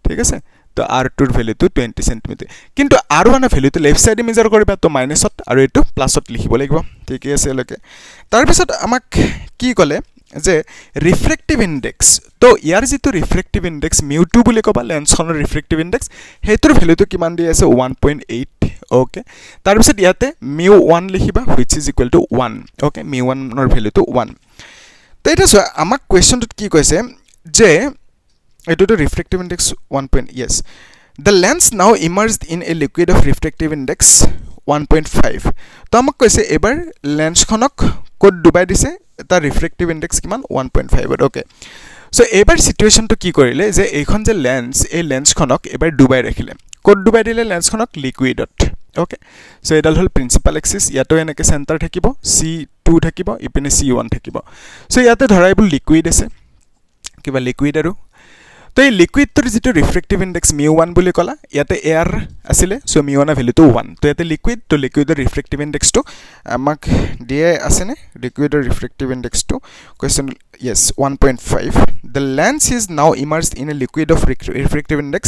ঠিক আছে তো R2 ৰ ভ্যালুটো 20 cm কিন্তু R1 ৰ ভ্যালুটো লেফট সাইডে মেজাৰ কৰিবা তো মাইনাসত আৰু এটো প্লাসত লিখিব লাগিব ঠিক আছে লকে তাৰ পিছত আমাক কি ক'লে যে ৰিফ্ৰেক্টিভ ইনডেক্স তো ইয়াৰ যেটো ৰিফ্ৰেক্টিভ ইনডেক্স μ2 বুলি কবা লেন্সখনৰ ৰিফ্ৰেক্টিভ ইনডেক্স হেতুৰ ভ্যালুটো কিমান দি আছে 1.8 ওকে তাৰ পিছত ইয়াতে μ1 লিখিবা which is equal to 1 okay μ1 ৰ ভ্যালুটো 1 তো এটা আমাক কোৱেশ্চনটোত কি কৈছে যে এটো তো refractive index 1. Yes, the lens now immersed in a liquid of refractive index 1.5 তো আমাক কৈছে এবাৰ লেন্স খনক কোড ডুবাই দিছে তাৰ refractive index কিমান 1.5 ওকে সো এবাৰ সিচুৱেশনটো কি কৰিলে যে এইখন যে লেন্স এই লেন্স খনক এবাৰ ডুবাই ৰাখিলে কোড ডুবাই দিলে লেন্স খনক লিকুইডত ওকে সো এডাল হল প্ৰিন্সিপাল এক্সিস ইয়াতো এনেকে সেন্টাৰ থাকিব C2 থাকিব ইপিনে C1 থাকিব সো ইয়াতে ধৰাইবল লিকুইড আছে কিবা লিকুইড আৰু তো এই লিকুইডৰ যেটো ৰিফ্ৰেক্টিভ ইনডেক্স μ1 বুলি কলা ইয়াতে এয়াৰ আছিল সো μ1 ৰ ভ্যালুটো 1 তো ইয়াতে লিকুইড তো লিকুইডৰ ৰিফ্ৰেক্টিভ ইনডেক্সটো আমাক দিয়ে আছে নে লিকুইডৰ refractive ইনডেক্সটো question yes 1.5 the lens is now immersed in a liquid of refractive index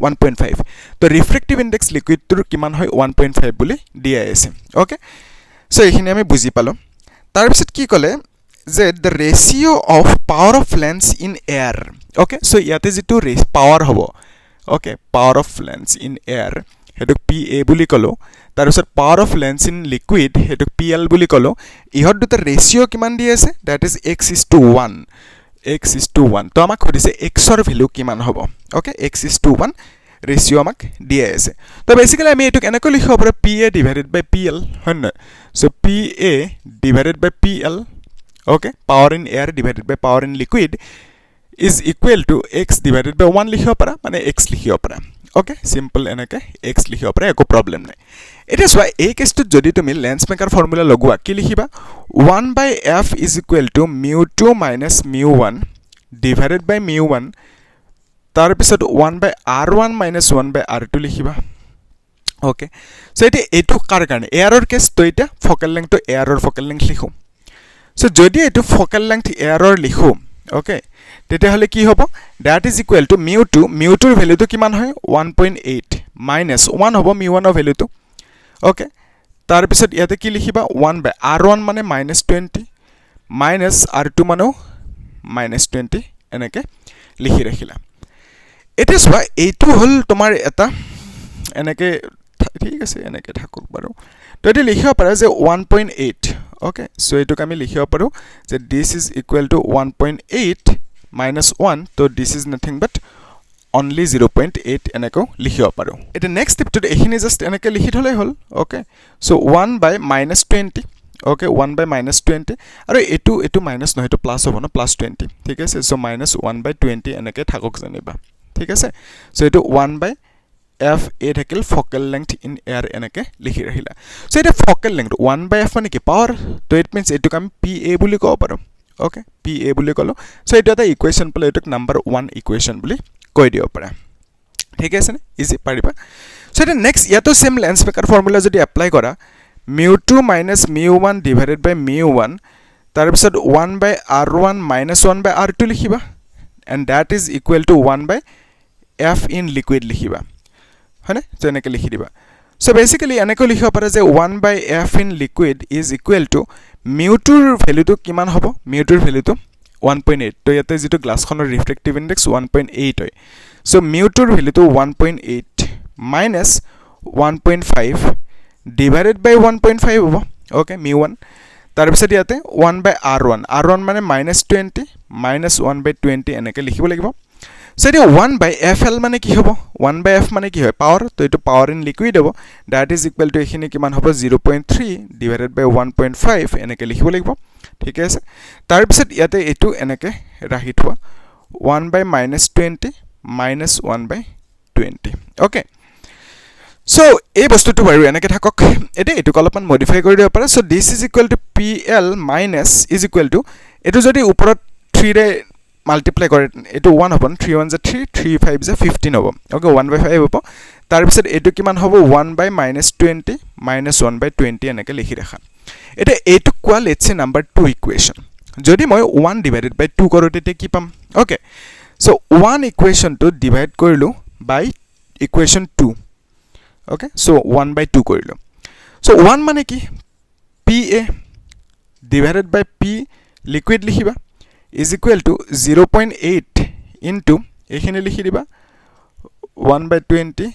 1.5 তো ৰিফ্ৰেক্টিভ ইনডেক্স লিকুইডৰ কিমান হয় 1.5 বুলি দিয়া আছে ওকে সো এইখিনি আমি বুজি পালো তাৰ পিছত কি ক'লে যে the ratio of power of lens in air okay so ইয়াতে যেটো power হ'ব okay power of lens in air হেতু PA বুলি কলো তাৰ পিছত power of lens in liquid হেতু PL বুলি কলো ইহত দুটা ৰেশিও কিমান দি আছে that is x:1 তো আমাক কৈছে x ৰ ভ্যালু কিমান হ'ব okay x:1 ৰেশিও আমাক দিয়া আছে তো বেসিক্যালি আমি এটুক এনেকৈ লিখিব পাৰো PA divided by PL হয় না so PA divided by PL okay power in air divided by power in liquid is equal to x divided by 1 লিখিব পাৰা মানে x লিখিব পাৰা okay simple এনেকে x লিখিব পাৰা একো প্ৰবলেম নাই এটা সোৱা এই কেছটো যদি তুমি লেন্স মেকাৰ ফৰ্মুলা লগোৱা কি লিখিবা 1/f is equal to μ2 minus μ1 divided by μ1 তাৰ পিছত 1/r1 minus 1/r2 লিখিবা okay so এটো কাৰ কাৰণে এয়াৰৰ কেছ তো এটা ফোকাল লেংথ তো এয়াৰৰ ফোকাল লেংথ লিখো so যদি এটো ফোকাল লেংথ এয়াৰৰ লিখো ওকে তেতে হলে কি হ'ব that is equal to μ2 ৰ ভ্যালুটো কিমান হয় 1.8 minus 1 হ'ব μ1 ৰ ভ্যালুটো ওকে তাৰ পিছত ইয়াতে কি লিখিবা 1/r1 মানে -20 minus r2 মানে -20 এনেকে লিখি ৰাখিলা এটা সোৱা এইটো হল তোমাৰ এটা এনেকে ঠিক আছে এনেকে থাকক বাৰু তো এটা লিখিব পাৰা যে 1.8 okay so এটুক আমি লিখিব পাৰো যে this is equal to 1.8 minus 1 so this is nothing but only 0.8 এনেকৈ লিখিব পাৰো এটা নেক্সট স্টেপ তো এখিনি জাস্ট এনেকৈ লিখি থলে হল okay so 1/-20 okay 1/-20 আৰু এটো মাইনাস নহয় এটো প্লাস হ'ব না +20 ঠিক আছে so -1/20 এনেকৈ থাকক জানিবা ঠিক আছে so এটো 1/f a থাকিল focal length in air এনেকে লিখি ৰাখিলা সো এটা focal length 1/f মানে কি পাৱাৰ তো ইট মিন্স এটুক আমি PA বুলি কব পাৰো ওকে PA বুলি কলো সো এটা এটা ইকুৱেচন পলে এটুক নাম্বাৰ 1 ইকুৱেচন বুলি কৈ দিও পাৰা ঠিক আছে নে ইজি পাৰিবা সো এটা নেক্সট ইয়াতো সেম লেন্স মেকাৰ ফৰ্মুলা যদি এপ্লাই কৰা μ2 minus μ1 divided by μ1 তাৰ পিছত 1/r1 minus 1/r2 লিখিবা and that is equal to 1/f in liquid লিখিবা হয়নে তো এনেকৈ লিখি দিবা সো বেসিক্যালি এনেকৈ লিখিব পাৰা যে 1/f in liquid is equal to মিউটোৰ ভ্যালুটো কিমান হ'ব মিউটোৰ ভ্যালুটো 1.8 তো ইয়াতে যেটো গ্লাছখনৰ ৰিফ্ৰেক্টিভ ইনডেক্স 1.8 হয় সো মিউটোৰ ভ্যালুটো 1.8 minus 1.5 divided by 1.5 হ'ব ওকে mu1 তাৰ পিছত ইয়াতে 1 by r1 মানে -20 minus 1 by 20 এনেকৈ লিখিব লাগিব সো এটা 1 by fl মানে কি হ'ব 1 by f মানে কি হয় পাৱাৰ তো এটো পাৱাৰ ইন লিকুইড হ'ব দ্যাট ইজ ইকুৱেল টু এখিনি কিমান হ'ব 0.3 divided by 1.5 এনেকৈ লিখিব লাগিব ঠিক আছে তাৰ পিছত ইয়াতে এটো এনেকৈ ৰাখি থোৱা 1 by -20 minus 1 by 20 okay so এই বস্তুটো বাৰু এনেকৈ থাকক এটা এটো অলপমান মডিফাই কৰি দিব পাৰে so this is equal two pl minus is equal to এটো যদি ওপৰত 3 ৰে মাল্টিপ্লাই কৰে এটো 1 হ'ব 3 1 3 3 5 15 হ'ব ওকে 1 by 5 হ'ব তাৰ পিছত এটো কিমান হ'ব 1 by -20 minus 1 by 20 এনেকৈ লিখি ৰাখা এটা এটো কোৱা লেটস সে নাম্বাৰ 2 ইকুৱেচন যদি মই 1 divided by 2 কৰো তেতিয়া কি পাম ওকে সো 1 ইকুৱেচন টো ডিভাইড কৰিলো বাই ইকুৱেচন 2 okay so 1 by 2 কৰিলো so 1 মানে কি pa divided by p liquid লিখিবা is equal to 0.8 into এখানে লিখি দিবা 1 by 20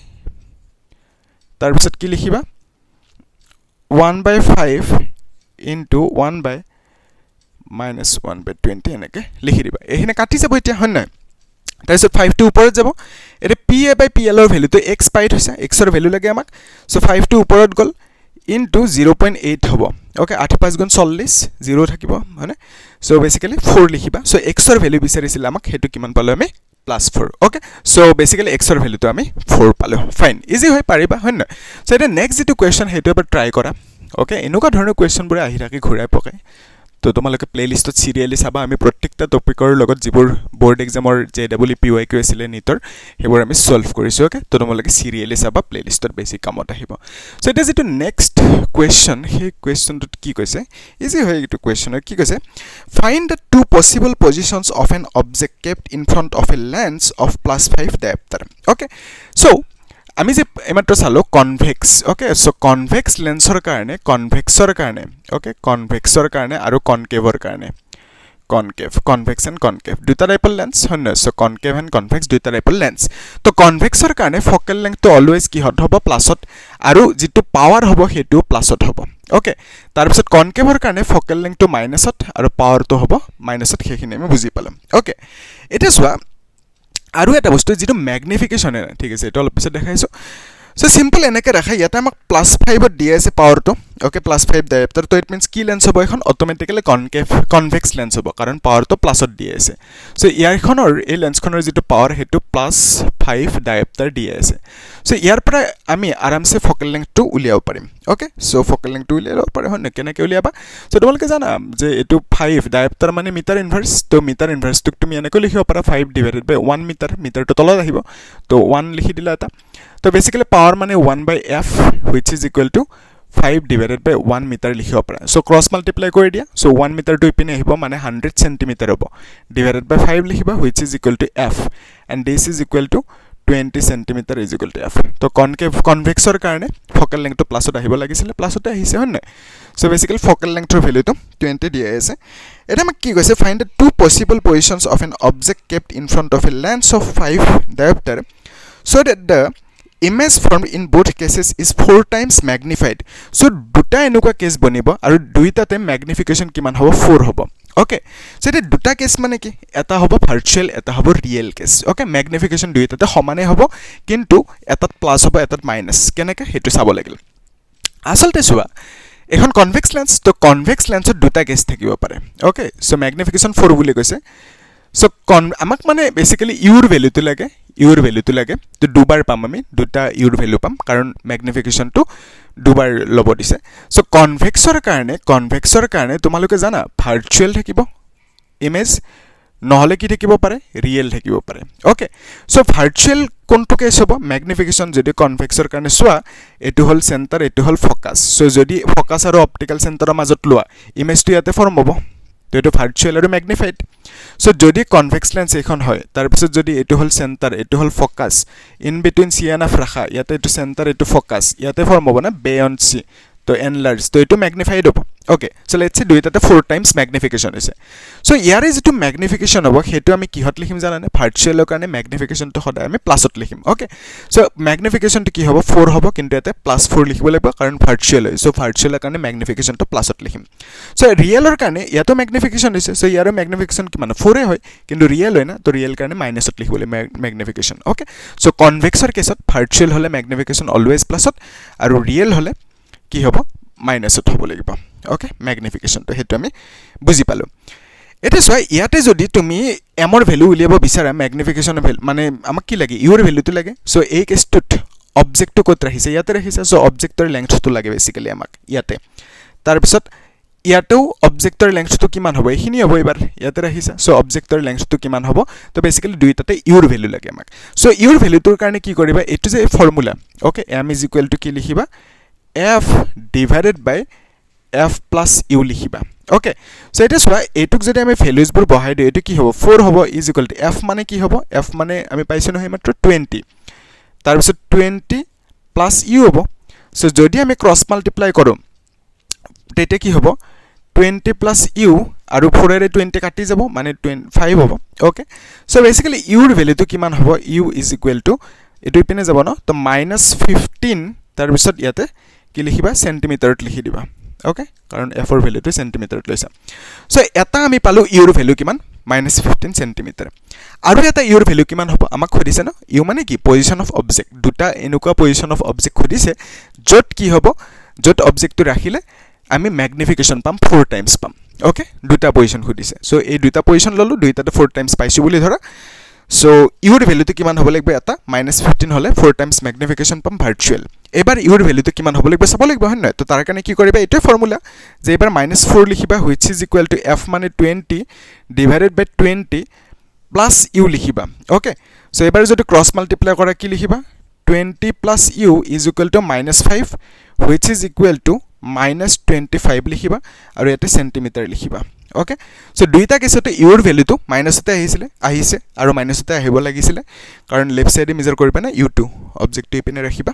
তাৰ পিছত কি লিখিবা 1 by 5 into 1 by minus 1 by 20 এনেকৈ লিখি দিবা এখানে কাটি যাব এতিয়া হয় না তাৰপিছত 5 টো ওপৰত যাব এটা pa by pl ৰ ভ্যালুটো x পাইট হৈছে x ৰ ভ্যালু লাগে আমাক সো 5 টো ওপৰত গল ইনটু 0.8 হ'ব ওকে 8 5 গুণ 40 0 থাকিব মানে সো বেসিক্যালি 4 লিখিবা সো x ৰ ভ্যালু বিচাৰিছিল আমাক হেতু কিমান পালো আমি +4 ওকে সো বেসিক্যালি x ৰ ভ্যালুটো আমি 4 পালো ফাইন ইজি হৈ পাৰিবা হয় না সো এটা নেক্সট যেটো কোৱেশ্চন হেতু এবাৰ ট্ৰাই কৰা ওকে এনেকুৱা ধৰণৰ কোৱেশ্চন বোৰে আহি থাকে ঘূৰাই পকাই তো তোমালোকে প্লেলিষ্টত সিৰিয়ালি চাবা আমি প্ৰত্যেকটা টপিকৰ লগত যিবোৰ বোৰ্ড এক্সামৰ JEE PYQ আছিল নিটৰ হেবোৰ আমি সলভ কৰিছো ওকে তো তোমালোকে সিৰিয়ালি চাবা প্লেলিষ্টত বেছি কামত আহিব সো এটা যেটো নেক্সট কোৱেশ্চন হে কোৱেশ্চনটো কি কৈছে ইজি হয় এইটো কোৱেশ্চনৰ কি কৈছে find the two possible positions of an object kept in front of a lens of +5 diopter okay so আমি যে এমাত্ৰ চালো কনভেক্স ওকে সো কনভেক্স লেন্সৰ কাৰণে ওকে কনভেক্সৰ কাৰণে আৰু কনকেভৰ কাৰণে কনকেভ কনভেক্স এন্ড কনকেভ দুটা টাইপৰ লেন্স হয় সো কনকেভ এন্ড কনভেক্স দুটা টাইপৰ লেন্স তো কনভেক্সৰ কাৰণে ফোকাল লেংথটো অলৱেজ কি হ'ব প্লাছত আৰু যেটো পাৱাৰ হ'ব হেতু প্লাছত হ'ব ওকে তাৰ পিছত কনকেভৰ কাৰণে ফোকাল লেংথটো মাইনাছত আৰু পাৱাৰটো হ'ব মাইনাছত হেখিনি আমি বুজি পালাম ওকে এটা সোৱা আৰু এটা বস্তু যেটো ম্যাগনিফিকেশন ঠিক আছে এটা অলপ পিছত দেখাইছো সো সিম্পল এনেকৈ ৰাখা ইয়াতে আমাক +5 ত দি আছে পাৱাৰটো ওকে +5 ডায়োপ্টাৰ তো ইট মিন্স কি লেন্স হ'ব এখন অটোমেটিক্যালি কনকেভ কনভেক্স লেন্স হ'ব কাৰণ পাৱাৰটো প্লাছত দি আছে সো ইয়াৰখনৰ এই লেন্সখনৰ যেটো পাৱাৰ হেতু +5 ডায়োপ্টাৰ দি আছে সো ইয়াৰ পৰা আমি আৰামছে ফোকাল লেংথটো উলিয়াব পাৰিম ওকে সো ফোকাল লেংথটো উলিয়াব পাৰে হয় কেনেকৈ উলিয়াবা সো তোমালোকে জানা যে এটো 5 ডায়োপ্টাৰ মানে মিটাৰ ইনভাৰ্স তো মিটাৰ ইনভাৰ্সটো তুমি এনেকৈ লিখিব পাৰা 5 divided by 1 মিটাৰ মিটাৰটো তলত আহিব তো 1 লিখি দিলা এটা তো বেসিক্যালি পাৱাৰ মানে 1 by f which is equal to 5 divided by 1 meter লিখিব পাৰা সো ক্ৰস মাল্টিপ্লাই কৰি দিয়া সো 1 মিটাৰ টো ইপিনে আহিব মানে 100 সেন্টিমিটাৰ হ'ব divided by 5 লিখিবা which is equal to f and this is equal to 20 centimeter is equal to f তো কনকেভ কনভেক্সৰ কাৰণে ফোকাল লেংথটো প্লাছত আহিব লাগিছিল প্লাছতে আহিছে হয় না সো বেসিক্যালি ফোকাল লেংথৰ ভ্যালুটো 20 দিয়া আছে এটা আমাক কি কৈছে find the two possible positions of an object kept in front of a lens of 5 diopter so that the image formed in both cases is 4 times magnified so দুটা এনেকুৱা কেস বনিব আৰু দুইটাতে ম্যাগনিফিকেশন কিমান হ'ব 4 হ'ব ওকে সো এটা দুটা case মানে কি এটা হ'ব ভাৰ্চুৱেল এটা হ'ব ৰিয়েল কেস ওকে ম্যাগনিফিকেশন দুইটাতে সমানে হ'ব কিন্তু এটাত প্লাস হ'ব এটাত মাইনাস কেনেকৈ হেতু চাব লাগিল আসলতে চোৱা এখন কনভেক্স লেন্স তো কনভেক্স লেন্সত দুটা কেস থাকিব পাৰে ওকে সো ম্যাগনিফিকেশন 4 বুলি কৈছে সো আমাক মানে বেসিক্যালি ইউৰ ভ্যালুটো লাগে তো দুবাৰ পাম আমি দুটা ইউৰ ভ্যালু পাম কাৰণ ম্যাগনিফিকেশনটো দুবাৰ লব দিছে সো কনভেক্সৰ কাৰণে তোমালোকে জানা ভাৰ্চুৱেল থাকিব ইমেজ নহলে কি থাকিব পাৰে ৰিয়েল থাকিব পাৰে ওকে সো ভাৰ্চুৱেল কোনটো কেস হ'ব ম্যাগনিফিকেশন যদি কনভেক্সৰ কাৰণে সোৱা এটো হল সেন্টাৰ এটো হল ফোকাস সো যদি ফোকাস আৰু অপটিক্যাল সেন্টাৰৰ মাজত লোৱা ইমেজটো ইয়াতে ফৰ্ম হ'ব তো এটো ভাৰ্চুৱেল আৰু ম্যাগনিফাইড সো যদি কনভেক্স লেন্স এখন হয় তাৰ পিছত যদি এটো হল সেন্টাৰ এটো হল focus in between C and F ৰাখা ইয়াতে এটো সেন্টাৰ এটো ফোকাস ইয়াতে ফৰ্ম হ'ব না বে অন সি তো এনলাৰ্জ তো এটো ম্যাগনিফাইড হ'ব ওকে সো লেটস সে দুইটাতে 4 টাইমস ম্যাগনিফিকেশন হৈছে সো ইয়াৰে যেটো ম্যাগনিফিকেশন হ'ব হেতু আমি কিহত লিখিম জানানে ভাৰ্চুৱেলৰ কাৰণে ম্যাগনিফিকেশনটো সদায় আমি প্লাছত লিখিম ওকে সো ম্যাগনিফিকেশনটো কি হ'ব 4 হ'ব কিন্তু এতে +4 লিখিব লাগিব কাৰণ ভাৰ্চুৱেল হয় সো ভাৰ্চুৱেলৰ কাৰণে ম্যাগনিফিকেশনটো প্লাছত লিখিম সো ৰিয়েলৰ কাৰণে ইয়াতো ম্যাগনিফিকেশন হৈছে সো ইয়াৰো ম্যাগনিফিকেশন কিমান 4 হয় কিন্তু ৰিয়েল হয় না তো ৰিয়েল কাৰণে মাইনাছত লিখিব লাগিব ম্যাগনিফিকেশন ওকে সো কনভেক্সৰ কেছত ভাৰ্চুৱেল হলে ম্যাগনিফিকেশন অলৱেজ প্লাছত আৰু ৰিয়েল হলে কি হ'ব মাইনাছত হ'ব লাগিব ওকে ম্যাগনিফিকেশন তো হেতু আমি বুজি পালো এটা সয় ইয়াতে যদি তুমি এমৰ ভ্যালু উলিয়াব বিচাৰা ম্যাগনিফিকেশন মানে আমাক কি লাগে ইউৰ ভ্যালুটো লাগে সো এই কেছটোত অবজেক্টটো কত ৰাখিছে ইয়াতে ৰাখিছে সো অবজেক্টৰ লেংথটো লাগে বেসিক্যালি আমাক ইয়াতে তাৰ পিছত ইয়াতেও অবজেক্টৰ লেংথটো কিমান হ'ব এখিনি হ'ব এবাৰ ইয়াতে ৰাখিছে সো অবজেক্টৰ লেংথটো কিমান হ'ব তো বেসিক্যালি দুইটাতে ইউৰ ভ্যালু লাগে আমাক সো ইউৰ ভ্যালুটোৰ কাৰণে কি কৰিবা এটো যে ফৰ্মুলা ওকে m = কি লিখিবা f divided by f plus u লিখিবা ওকে সো এটা সোয়া এটুক যদি আমি ভ্যালুজ বোৰ বহাই দিও এটো কি হ'ব 4 হ'ব = f মানে কি হ'ব f মানে আমি পাইছো নহয় মাত্ৰ 20 তাৰ পিছত 20 plus u হ'ব সো যদি আমি ক্ৰস মাল্টিপ্লাই কৰো তেতে কি হ'ব 20 plus u আৰু 4 ৰে 20 কাটি যাব মানে 25 হ'ব ওকে সো বেসিক্যালি ইউৰ ভ্যালুটো কিমান হ'ব u = এটো ইপিনে যাব ন তো -15 তাৰ পিছত ইয়াতে কি লিখিবা সেন্টিমিটাৰত লিখি দিবা ওকে কাৰণ f ৰ ভ্যালুটো সেন্টিমিটাৰত লৈছা সো এটা আমি পালো ইউৰ ভ্যালু কিমান -15 সেন্টিমিটাৰ আৰু এটা ইউৰ ভ্যালু কিমান হ'ব আমাক খুদিছে ন ইউ মানে কি পজিশন অফ অবজেক্ট দুটা এনেকুৱা পজিশন অফ অবজেক্ট খুদিছে যত কি হ'ব যত অবজেক্টটো ৰাখিলে আমি ম্যাগনিফিকেশন পাম 4 টাইমস পাম ওকে দুটা পজিশন খুদিছে সো এই দুটা পজিশন ললো দুইটাতে 4 টাইমস পাইছো বুলি ধৰা সো ইউৰ ভ্যালুটো কিমান হ'ব লাগিব এটা -15 হলে 4 টাইমস ম্যাগনিফিকেশন পাম ভাৰ্চুৱেল এবাৰ ইউৰ ভ্যালুটো কিমান হ'ব লাগিব চাব লাগিব হয় নহয় তো তাৰ কাৰণে কি কৰিবা এটো ফৰ্মুলা যে এবাৰ -4 লিখিবা which is equal to f মানে 20 divided by 20 plus u লিখিবা ওকে সো এবাৰ যদি ক্ৰস মাল্টিপ্লাই কৰা কি লিখিবা 20 plus u is equal to -5 which is equal to -25 লিখিবা আৰু এতে সেন্টিমিটাৰ লিখিবা ওকে সো দুইটা কেছতে ইউৰ ভ্যালুটো মাইনাসতে আহিছে আৰু মাইনাসতে আহিব লাগিছিল কাৰণ লেফট সাইডে মেজাৰ কৰি পানা u2 অবজেক্টটো ইপিনে ৰাখিবা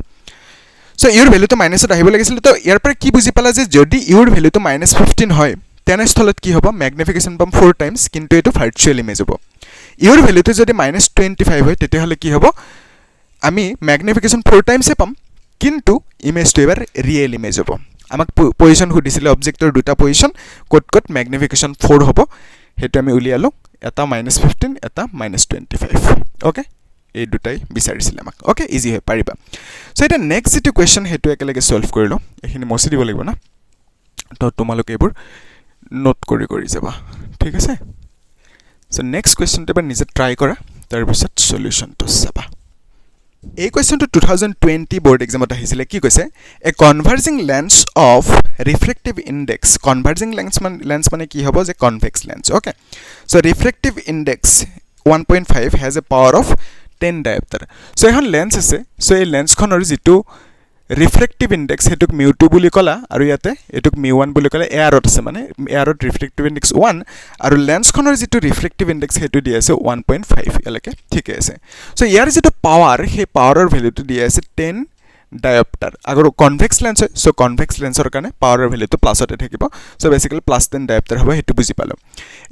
সো ইউৰ ভ্যালুটো মাইনাসত আহিব লাগিছিল তো ইয়াৰ পৰা কি বুজি পালা যে যদি ইউৰ ভ্যালুটো -15 হয় তেনেস্থলত কি হ'ব ম্যাগনিফিকেশন পাম 4 টাইমস কিন্তু এটো ভাৰ্চুৱেল ইমেজ হ'ব ইউৰ ভ্যালুটো যদি -25 হয় তেতিয়া হলে কি হ'ব আমি ম্যাগনিফিকেশন 4 টাইমসে পাম কিন্তু ইমেজটো এবাৰ ৰিয়েল ইমেজ হ'ব আমাক পজিশন খুদিছিলে অবজেক্টৰ দুটা পজিশন কত ম্যাগনিফিকেশন 4 হ'ব হেতু আমি উলিয়ালো এটা -15 এটা -25 ওকে এই দুটাই বিচাৰিছিল আমাক ওকে ইজি হৈ পাৰিবা সো এটা নেক্সট যেটো কোৱেশ্চন হেতু একেলগে সলভ কৰিলো এখিনি মছি দিব লাগিব না তো তোমালোকে এবোৰ নোট কৰি যাবা ঠিক আছে সো নেক্সট কোৱেশ্চনটো এবাৰ নিজে ট্ৰাই কৰা তাৰ পিছত সলিউশনটো চাবা এই কোৱেশ্চনটো 2020 বোৰ্ড এক্সামত আহিছিলে কি কৈছে a converging lens of refractive index converging lens মানে কি হ'ব যে convex lens okay so refractive index 1.5 has a power of 10 diopter so এখন লেন্স আছে সো এই লেন্সখনৰ যেটো ৰিফ্লেক্টিভ ইনডেক্স হেতুক mu2 বুলি কলা আৰু ইয়াতে এটুক mu1 বুলি কলা এয়াৰত আছে মানে এয়াৰত ৰিফ্লেক্টিভ ইনডেক্স 1 আৰু লেন্সখনৰ যেটো রিফ্লেক্টিভ ইনডেক্স হেতু দি আছে 1.5 এলকে ঠিক আছে সো ইয়াৰ যেটো পাৱাৰ হে পাৱাৰৰ ভ্যালুটো দি আছে 10 diopter আগৰ কনভেক্স লেন্স সো কনভেক্স লেন্সৰ কাৰণে পাৱাৰৰ ভ্যালুটো প্লাছতে থাকিব সো বেসিক্যালি +10 diopter হ'ব হেতু বুজি পালো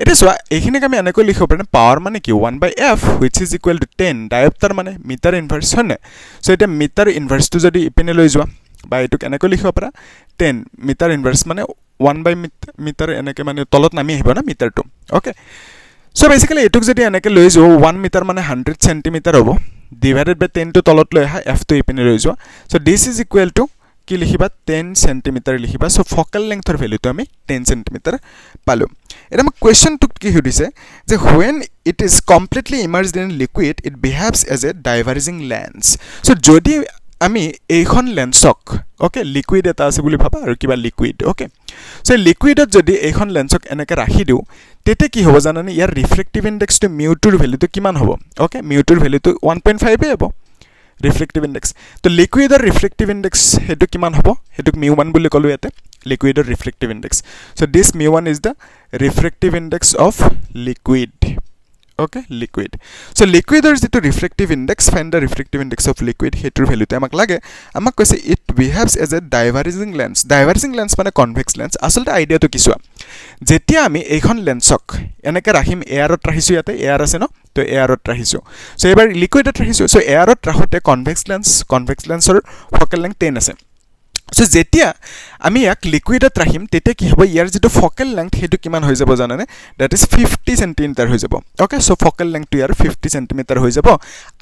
এটা সো এইখিনিক আমি এনেকৈ লিখিব পাৰো পাৱাৰ মানে কি 1/f which is equal to 10 diopter মানে মিটাৰ ইনভাৰ্স হনে সো এটা মিটাৰ ইনভাৰ্সটো যদি ইপিনে লৈ যোৱা বা এটুক এনেকৈ লিখিব পাৰা 10 মিটাৰ ইনভাৰ্স মানে 1/মিটাৰ এনেকৈ মানে তলত নামি আহিব না মিটাৰটো ওকে সো বেসিক্যালি এটুক যদি এনেকৈ লৈ যাও 1 মিটাৰ মানে 100 সেন্টিমিটাৰ হ'ব divided by 10 to তলত লৈ আহা f to ইপিনে লৈ যোৱা so this is equal to কি লিখিবা 10 সেন্টিমিটাৰ লিখিবা সো ফোকাল লেংথৰ ভ্যালুটো আমি 10 সেন্টিমিটাৰ পালো এটা মই কোৱেশ্চন টু কি সুধিছে যে when it is completely immersed in liquid it behaves as a diverging lens so যদি আমি এইখন লেন্সক ওকে লিকুইড এটা আছে বুলি ভাবা আৰু কিবা লিকুইড ওকে সো লিকুইডত যদি এইখন লেন্সক এনেকৈ ৰাখি দিও তেতে কি হ'ব জানানে ইয়াৰ ৰিফ্লেক্টিভ ইনডেক্স টু mu2 ৰ ভ্যালুটো কিমান হ'ব ওকে mu2 ৰ ভ্যালুটো 1.5 এ হ'ব ৰিফ্লেক্টিভ ইনডেক্স তো লিকুইডৰ রিফ্লেক্টিভ ইনডেক্স হেতু কিমান হ'ব হেতুক mu1 বুলি কলো ইয়াতে লিকুইডৰ reflective index so this mu1 is the refractive index of liquid okay liquid so liquid or jitu refractive index find the refractive index of liquid hetur value te amak lage amak koise it behaves as a diverging lens mane convex lens asolte idea to kisua jetia ami ekhon lensok eneke rakhim air ot rahisu yate air ase no to air ot rahisu so ebar liquid ot rahisu so air ot rahote convex lens or focal length 10 ase so jetia ami yak liquid at rahim tete ki hobo yar jitu focal length hetu kiman hoy jabo janane that is 50 cm hoy jabo okay so focal length to yar 50 cm hoy jabo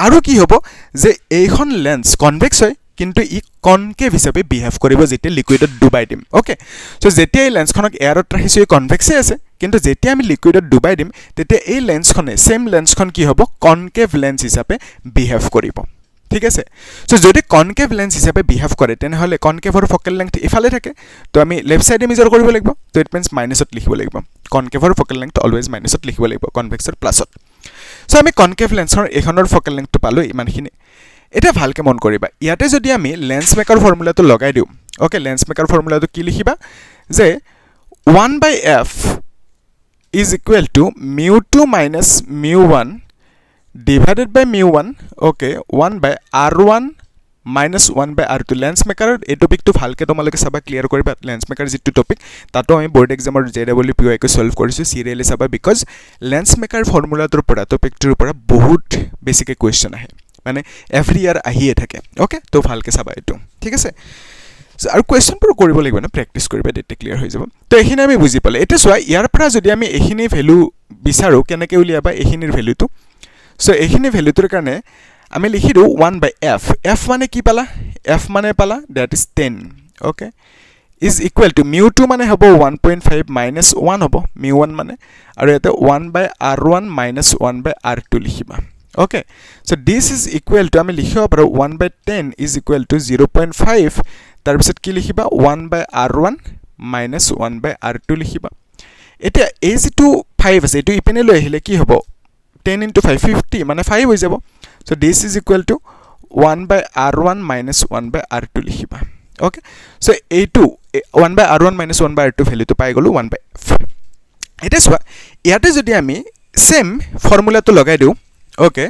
aru ki hobo je eikhon lens convex hoy কিন্তু ই concave হিসাবে behave কৰিব যেতে লিকুইডত Dubai দিম okay so যেতিয়া এই লেন্সখনক এয়াৰত ৰাখিছো এই কনভেক্সে আছে কিন্তু যেতিয়া আমি লিকুইডত ডুবাই দিম তেতিয়া এই লেন্সখনে সেম লেন্সখন কি হ'ব কনকেভ লেন্স হিচাপে বিহেভ কৰিব ঠিক আছে সো যদি কনকেভ লেন্স হিসাবে বিহেভ কৰে তেনে হলে কনকেভৰ ফোকাল লেংথ ইফালে থাকে তো আমি লেফট সাইডে মেজৰ কৰিব লাগিব তো ইট মিন্স মাইনাসত লিখিব লাগিব কনকেভৰ ফোকাল লেংথ অলৱেজ মাইনাসত লিখিব লাগিব কনভেক্সৰ প্লাসত সো আমি কনকেভ লেন্সৰ এখনৰ ফোকাল লেংথটো পালো ইমানখিনি এটা ভালকে মন কৰিবা ইয়াতে যদি আমি লেন্স মেকাৰ ফৰ্মুলাটো লগাই দিও ওকে লেন্স মেকাৰ ফৰ্মুলাটো কি লিখিবা যে 1/f is equal to mu2 minus mu1 divided by mu1 okay 1/r1 minus 1/r2 lens maker এই টপিকটো ভালকে তোমালোকে সবা ক্লিয়াৰ কৰিবা lens maker যেটো টপিক তাতো আমি বোৰ্ড এক্সামৰ JEE PYQ সলভ কৰিছো সিৰিয়ালি সবা বিকজ lens maker ফৰ্মুলাটোৰ পৰা টপিকটোৰ পৰা বহুত বেছিকে কোৱেশ্চন আহে মানে এভৰি ইয়াৰ আহিয়ে থাকে ওকে তো ভালকে চাবা এটো ঠিক আছে সো আৰু কোৱেশ্চন پر কৰিব লাগিব না প্ৰেক্টিস কৰিবা ডেটা ক্লিয়াৰ হৈ যাব তো এখিনি আমি বুজি পালে এটা সোৱা ইয়াৰ পৰা যদি আমি এখিনি ভ্যালু বিচাৰো কেনেকে উলিয়াবা এখিনিৰ ভ্যালুটো সো এখিনি ভ্যালুটোৰ কাৰণে আমি লিখি দিও 1/f f মানে কি পালা f মানে পালা that is 10 okay is equal to mu2 মানে হ'ব 1.5 minus 1 হ'ব mu1 মানে আৰু এটা 1/r1 minus 1/r2 লিখিবা okay so this is equal to আমি লিখিব পাৰো 1/10 is equal to 0.5 তাৰ পিছত কি লিখিবা 1/r1 minus 1/r2 লিখিবা এতিয়া এই যেটো 5 আছে এটো ইপেনে লৈ আহিলে কি হ'ব 10 into 5 50 মানে 5 হৈ যাব so this is equal to 1/r1 minus 1/r2 লিখিবা okay so এইটো 1/r1 minus 1/r2 ভ্যালুটো পাই গলো 1/f এটা সোৱা ইয়াতে যদি আমি সেম ফৰ্মুলাটো লগাই দিও okay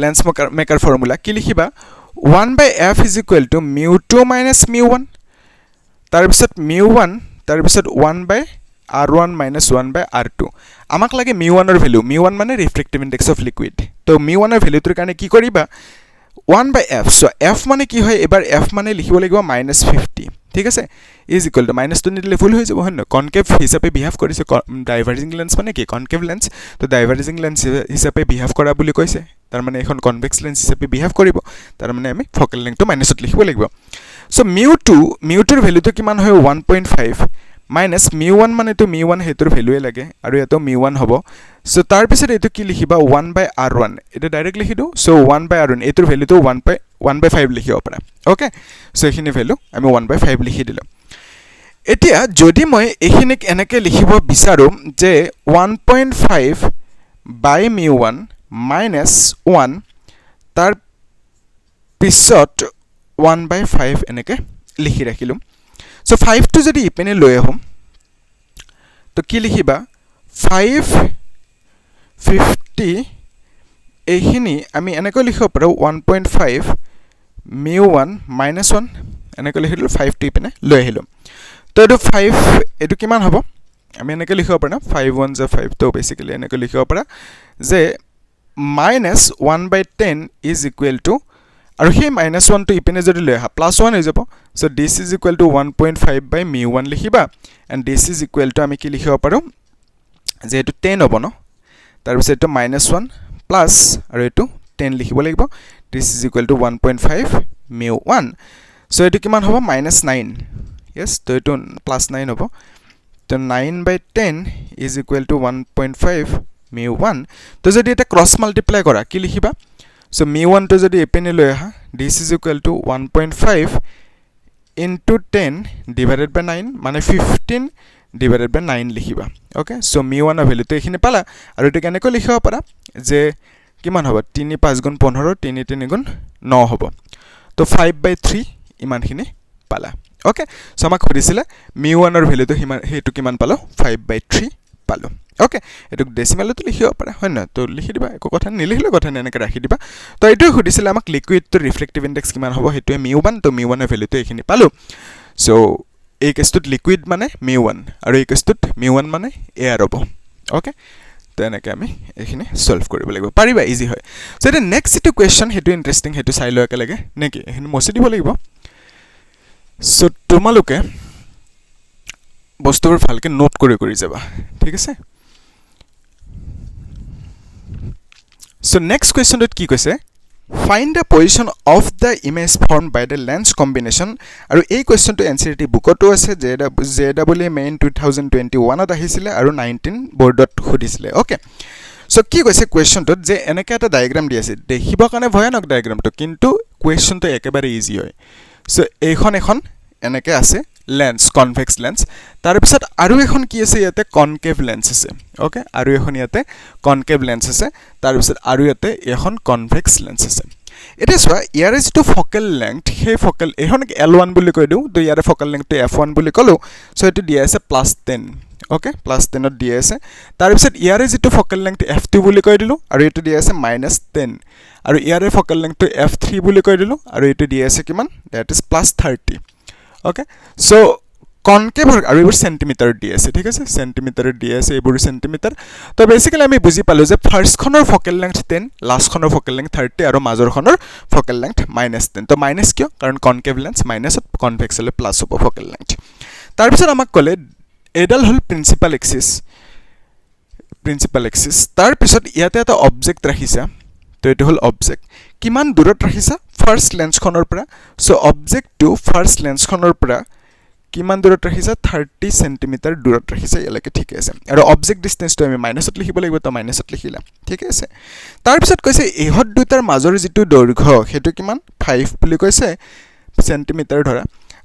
lens maker formula কি লিখিবা 1/f is equal to mu2 minus mu1 তাৰ পিছত mu1 তাৰ পিছত 1/r1 minus 1/r2 আমাক লাগে mu1 ৰ ভ্যালু mu1 মানে refractive index of liquid তো mu1 ৰ ভ্যালুটোৰ কাৰণে কি কৰিবা 1/f so f মানে কি হয় এবাৰ f মানে লিখিব লাগিব -50 ঠিক আছে is equal to minus to নিদিলে ফুল হৈ যাব হয় ন কনকেভ হিচাপে বিহেভ কৰিছে ডাইভাৰ্জিং লেন্স মানে কি কনকেভ লেন্স তো ডাইভাৰ্জিং লেন্স হিচাপে বিহেভ কৰা বুলি কৈছে তাৰ মানে এখন কনভেক্স লেন্স হিচাপে বিহেভ কৰিব তাৰ মানে আমি ফোকাল লেংথটো মাইনাসত লিখিব লাগিব সো mu2 ৰ ভ্যালুটো কিমান হয় 1.5 minus mu1 মানে তো mu1 হেতুৰ ভ্যালুৱে লাগে আৰু এটো mu1 হ'ব সো তাৰ পিছত এটো কি লিখিবা 1/r1 এটা ডাইৰেক্ট লিখি দিও সো 1/r1 এটোৰ ভ্যালুটো 1/5 লিখিব পাৰা ওকে সো এখিনি ভ্যালু আমি 1/5 লিখি দিলো এতিয়া যদি মই এখিনিক এনেকে লিখিব বিচাৰো যে 1.5 by mu1 minus 1 তাৰ পিছত 1/5 এনেকে লিখি ৰাখিলো সো 5 to যদি ইপেনে লৈ আহম তো কি লিখিবা 550 এখিনি আমি এনেকৈ লিখিব পাৰো 1.5 mu1 minus 1 এনেকৈ লিখিলো 5 to ইপেনে লৈ আহিলো তো এটো 5 এটো কিমান হ'ব আমি এনেকৈ লিখিব পাৰো না 5 1 is 5 তো বেসিক্যালি এনেকৈ লিখিব পাৰা যে minus 1/10 is equal to আৰু সেই -1 to ইপেনে যদি লৈ আহা +1 হৈ যাব so this is equal to 1.5 by mu1 লিখিবা and this is equal to আমি কি লিখিব পাৰো যে এটো 10 হ'ব ন তাৰ পিছত এটো -1 প্লাস আৰু এটো 10 লিখিব লাগিব this is equal to 1.5 mu1 so এটো কিমান হ'ব -9 yes তো এটো +9 হ'ব তো 9/10 is equal to 1.5 mu1 তো যদি এটা ক্রস মাল্টিপ্লাই কৰা কি লিখিবা so mu1 to যদি এপেনে লৈ আহা this is equal to 1.5 into 10 divided by 9 মানে 15 divided by 9 লিখিবা okay so mu1 ৰ ভ্যালুটো এখিনি পালা আৰু এটো কেনেকৈ লিখিব পাৰা যে কিমান হ'ব 3 5 গুণ 15 3 3 গুণ 9 হ'ব তো 5/3 ইমানখিনি পালা okay so আমাক খুদিছিলে mu1 ৰ ভ্যালুটো হেতু কিমান পালো 5/3 পালো ওকে এটুক ডেসিমেলতো লিখিব পাৰা হয় না তো লিখি দিবা একো কথা নিলিখিলে কথা এনেকে ৰাখি দিবা তো এইটো সুধিছিল আমাক লিকুইড তো ৰিফ্লেক্টিভ ইনডেক্স কিমান হ'ব হেতুৱে μ1 তো μ1 এৰ ভ্যালুটো এখিনি পালো সো এই কেসটোত লিকুইড মানে μ1 আৰু এই কেসটোত μ1 মানে এয়াৰ হ'ব ওকে তো এনেকে আমি এখিনি সলভ কৰিব লাগিব পাৰিবা ইজি হয় সো এটা নেক্সট ইটো কোৱেশ্চন হেতু ইন্টাৰেস্টিং হেতু চাই লয় একেলগে নেকি এখিনি মছি দিব লাগিব সো তোমালোকে বস্তুবোৰ ভালকে নোট কৰি যাবা ঠিক আছে So next question dot ki koise find the position of the image formed by the lens combination aru ei question to NCERT book to ase JEE main 2021 at ahisile aru 19 board dot khudisile okay so ki koise question to je eneka eta diagram di ase dekhiba kane bhayanok diagram to kintu question to ekebare easy hoy so ekhon eneke ase lens convex lens tar pisat aru ekhon ki ase yate concave lens ase okay aru ekhon yate concave lens ase tar pisat aru yate ekhon convex lens ase it is why here is to focal length he focal ekhon L1 boli koi diu to yare focal length to f1 boli kolo so etu dia ase +10 okay +10 ot dia ase tar pisat here is to focal length f2 boli koi dilu aru etu dia ase -10 aru yare focal length to f3 boli koi dilu aru etu dia ase kiman that is +30 okay so concave aru ebur centimeter ds thik ase centimeter ds ebur centimeter to basically ami buji palo je first khonor focal length 10 last khonor focal length 30 aru major khonor focal length -10 to minus kyo karon concave lens minus convex hole plus hobo focal length tar bisor amak kole edal hol principal axis tar bisor iate eta object rakhisa to etu hol object kiman durot rakhisa first lens khonor pra so object to first lens khonor pra কিমান দূৰত ৰাখিছা 30 centimetre দূৰত ৰাখিছা ইয়ালৈকে ঠিক আছে আৰু object distance টো আমি মাইনাসত লিখিব লাগিব তো মাইনাসত লিখিলা ঠিক আছে তাৰ পিছত কৈছে এহত দুটাৰ মাজৰ যেটো দৈৰ্ঘ্য হেতু কিমান 5 বুলি কৈছে সেন্টিমিটাৰ ধৰা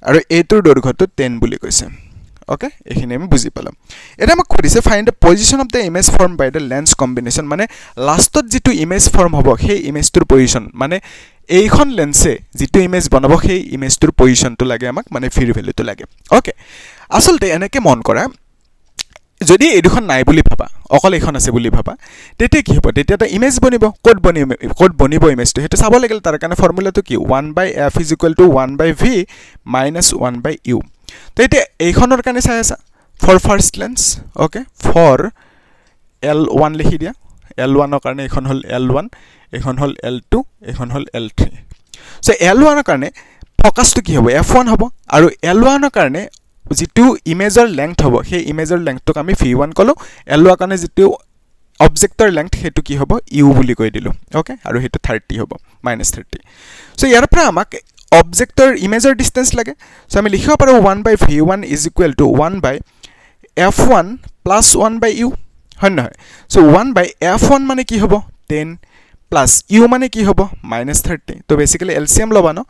আৰু এইটোৰ দৈৰ্ঘ্যটো 10 বুলি কৈছে ওকে এখিনি আমি বুজি পালাম এটা আমাক খুদিছে find the position of the image form by the lens combination মানে লাষ্টত যেটো ইমেজ ফৰ্ম হ'ব সেই ইমেজটোৰ পজিশন মানে এইখন লেন্সে যেটো ইমেজ বনাব সেই ইমেজটোৰ পজিশনটো লাগে আমাক মানে ফিৰ ভ্যালুটো লাগে ওকে আসলতে এনেকে মন কৰা যদি এই দুখন নাই বুলি ভাবা অকল এখন আছে বুলি ভাবা তেতে কি হ'ব তেতে এটা ইমেজ বনিব কোড বনিব ইমেজটো হেতু চাব লাগিল তাৰ কাৰণে ফৰ্মুলাটো কি 1/f = 1/v - 1/u তো এটা এইখনৰ কাৰণে চাই আছা for first lens okay for L1 লিখি দিয়া L1 ৰ কাৰণে এখন হল L1 এখন হল L2 এখন হল L3 সো L1 ৰ কাৰণে ফোকাসটো কি হ'ব f1 হ'ব আৰু L1 ৰ কাৰণে যেটো ইমেজৰ লেংথ হ'ব সেই ইমেজৰ লেংথটোক আমি v1 কলো L1 ৰ কাৰণে যেটো অবজেক্টৰ লেংথ হেতু কি হ'ব u বুলি কৈ দিলো ওকে আৰু হেতু 30 হ'ব -30 সো ইয়াৰ পৰা আমাক অবজেক্টৰ ইমেজৰ ডিসটেন্স লাগে সো আমি লিখিব পাৰো 1/v1 = 1/f1 + 1/u হয় নহয় সো 1/f1 মানে কি হ'ব 10 plus u মানে কি হ'ব -30 তো বেসিক্যালি এলসিএম লবা ন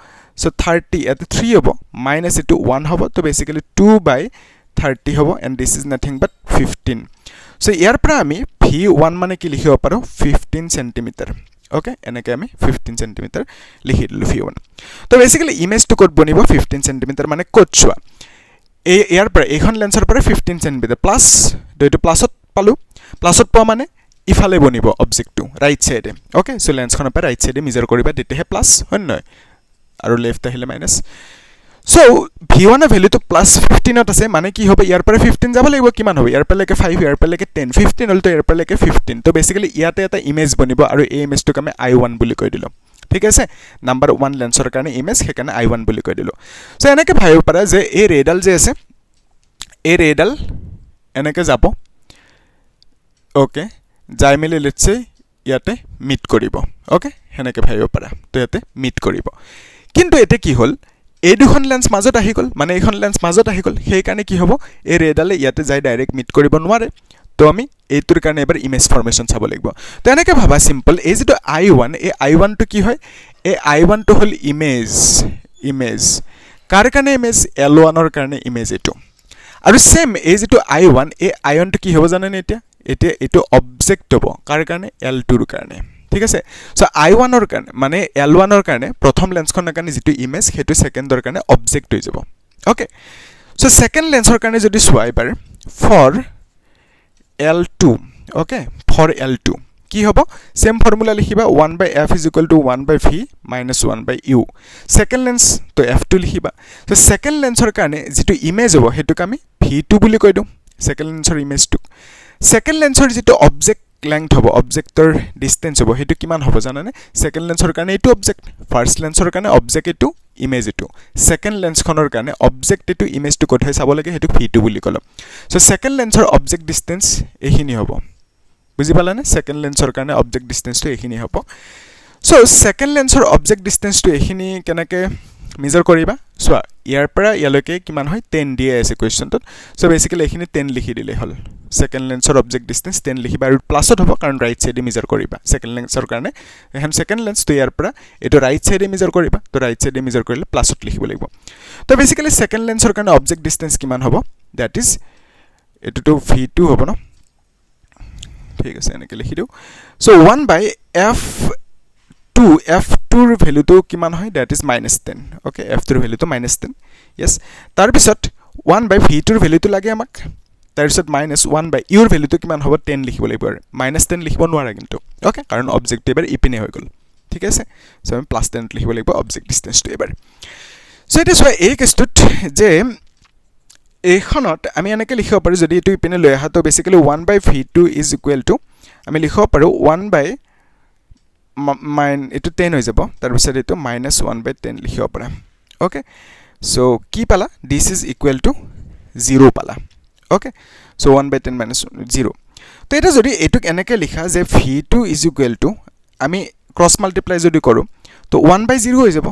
সো 30 এত 3 হ'ব মাইনাস এটো 1 হ'ব তো বেসিক্যালি 2/30 হ'ব and this is nothing but 15 so ইয়াৰ পৰা আমি v1 মানে কি লিখিব পাৰো 15 সেন্টিমিটাৰ ওকে এনেকে আমি 15 সেন্টিমিটাৰ লিখি দিলো v1 তো বেসিক্যালি ইমেজ টু কোড বনিব 15 সেন্টিমিটাৰ মানে কোড চোৱা এই ইয়াৰ পৰা এইখন লেন্সৰ পৰা 15 সেন্টিমিটাৰ প্লাস দুইটো প্লাসত পালো প্লাসত পোৱা মানে ইফালে বনিব অবজেক্ট টু ৰাইট সাইডে ওকে সো লেন্স খনৰ পৰা ৰাইট সাইডে মেজাৰ কৰিবা তেতেহে প্লাস হয় নহয় আৰু লেফট আহিলে মাইনাস সো v1 এৰ ভ্যালু তো +15 ত আছে মানে কি হবে ইয়াৰ পৰা 15 যাব লাগিব কিমান হবে ইয়াৰ পৰা লৈকে 5 ইয়াৰ পৰা লৈকে 10 15 হল তো ইয়াৰ পৰা লৈকে 15 তো বেসিক্যালি ইয়াতে এটা ইমেজ বনিব আৰু এই ইমেজটোক আমি i1 বুলি কৈ দিলো ঠিক আছে নাম্বাৰ 1 লেন্সৰ কাৰণে ইমেজ হেকানে i1 বুলি কৈ দিলো সো এনেকে ভাবিব পাৰা যে এই ৰেডাল যে আছে এই ৰেডাল এনেকে যাব ওকে যাই মিলি লেটস সে ইয়াতে মিট কৰিব ওকে হেনেকে ভাবিব পাৰা তো ইয়াতে মিট কৰিব কিন্তু এতে কি হল এই দুখন লেন্স মাজত আহি গল মানে এইখন লেন্স মাজত আহি গল সেই কাৰণে কি হ'ব এই ৰেডালে ইয়াতে যাই ডাইৰেক্ট মিট কৰিব নোৱাৰে তো আমি এইটোৰ কাৰণে এবাৰ ইমেজ ফৰ্মেশন চাব লাগিব তো এনেকে ভাবা সিম্পল এই যেটো i1 এই i1 টো কি হয় এই i1 টো হল ইমেজ কাৰ কাৰণে ইমেজ L1 ৰ কাৰণে ইমেজ এটো আৰু সেম এই যেটো i1 এই i1 টো কি হ'ব জানেনে এতিয়া এটো অবজেক্ট হ'ব কাৰ কাৰণে L2 ৰ কাৰণে ঠিক আছে সো i1 ৰ কাৰণে মানে L1 ৰ কাৰণে প্ৰথম লেন্সখনৰ কাৰণে যেটো ইমেজ হেতু সেকেন্ডৰ কাৰণে অবজেক্ট হৈ যাব ওকে সো সেকেন্ড লেন্সৰ কাৰণে যদি সোৱা এবাৰ for L2 okay for L2 কি হ'ব সেম ফর্মুলা লিখিবা 1 by f is equal to 1 by v minus 1 by u second lens তো f2 লিখিবা তো second lensৰ কাৰণে যেটো ইমেজ হ'ব হেতুক আমি v2 বুলি কৈ দিও second lensৰ ইমেজটো second lensৰ যেটো অবজেক্ট length হ'ব অবজেক্টৰ ডিসটেন্স হ'ব হেতু কিমান হ'ব জানানে second lensৰ কাৰণে এটো অবজেক্ট first lensৰ কাৰণে অবজেক্ট এটো ইমেজ এটো second lens খনৰ কাৰণে অবজেক্ট এটো ইমেজটো কত হয় চাব লাগে হেতু v2 বুলি কলো সো second lensৰ অবজেক্ট ডিসটেন্স এখিনি হ'ব বুজি পালানে সেকেন্ড লেন্সৰ কাৰণে অবজেক্ট ডিসটেন্সটো এখিনি হ'ব সো সেকেন্ড লেন্সৰ অবজেক্ট ডিসটেন্সটো এখিনি কেনেকে মেজাৰ কৰিবা সোৱা ইয়াৰ পৰা ইয়ালৈকে কিমান হয় 10 দিয়া আছে কোৱেশ্চনটোত সো বেসিক্যালি এখিনি 10 লিখি দিলে হল সেকেন্ড লেন্সৰ অবজেক্ট ডিসটেন্স 10 লিখিবা আৰু প্লাছত হ'ব কাৰণ ৰাইট সাইডে মেজাৰ কৰিবা সেকেন্ড লেন্সৰ কাৰণে এখন সেকেন্ড লেন্স তো ইয়াৰ পৰা এটো ৰাইট সাইডে মেজাৰ কৰিবা তো ৰাইট সাইডে মেজাৰ কৰিলে প্লাছত লিখিব লাগিব তো বেসিক্যালি সেকেন্ড লেন্সৰ কাৰণে অবজেক্ট ডিসটেন্স কিমান হ'ব দ্যাট ইজ এটো তো v2 হ'ব ন ঠিক আছে এনেকে লিখি দিও সো 1 by f2 ৰ ভ্যালুটো কিমান হয় দ্যাট ইজ -10 ওকে f2 ৰ ভ্যালুটো -10 यस তাৰ পিছত 1 by v2 ৰ ভ্যালুটো লাগে আমাক তাৰ পিছত -1 by u ৰ ভ্যালুটো কিমান হ'ব 10 লিখিব লাগিব আৰু -10 লিখিব নোৱাৰা কিন্তু ওকে কাৰণ অবজেক্ট এবাৰ ইপিনে হৈ গল ঠিক আছে সো আমি +10 লিখিব লাগিব অবজেক্ট ডিসটেন্সটো এবাৰ সো এটা সো এই কেছটোত যে এখনত আমি এনেকে লিখিব পাৰো যদি এটো ইপিনে লৈ আহা তো basically 1 by v2 is equal to আমি লিখিব পাৰো 1 by এটো 10 হৈ যাব তাৰ পিছত এটো -1 by 10 লিখিব পাৰা ওকে সো কি পালা this is equal to 0 পালা ওকে সো 1 by 10 -0 তো এটা যদি এটুক এনেকে লিখা যে v2 is equal to আমি ক্রস মাল্টিপ্লাই যদি কৰো তো 1 by 0 হৈ যাব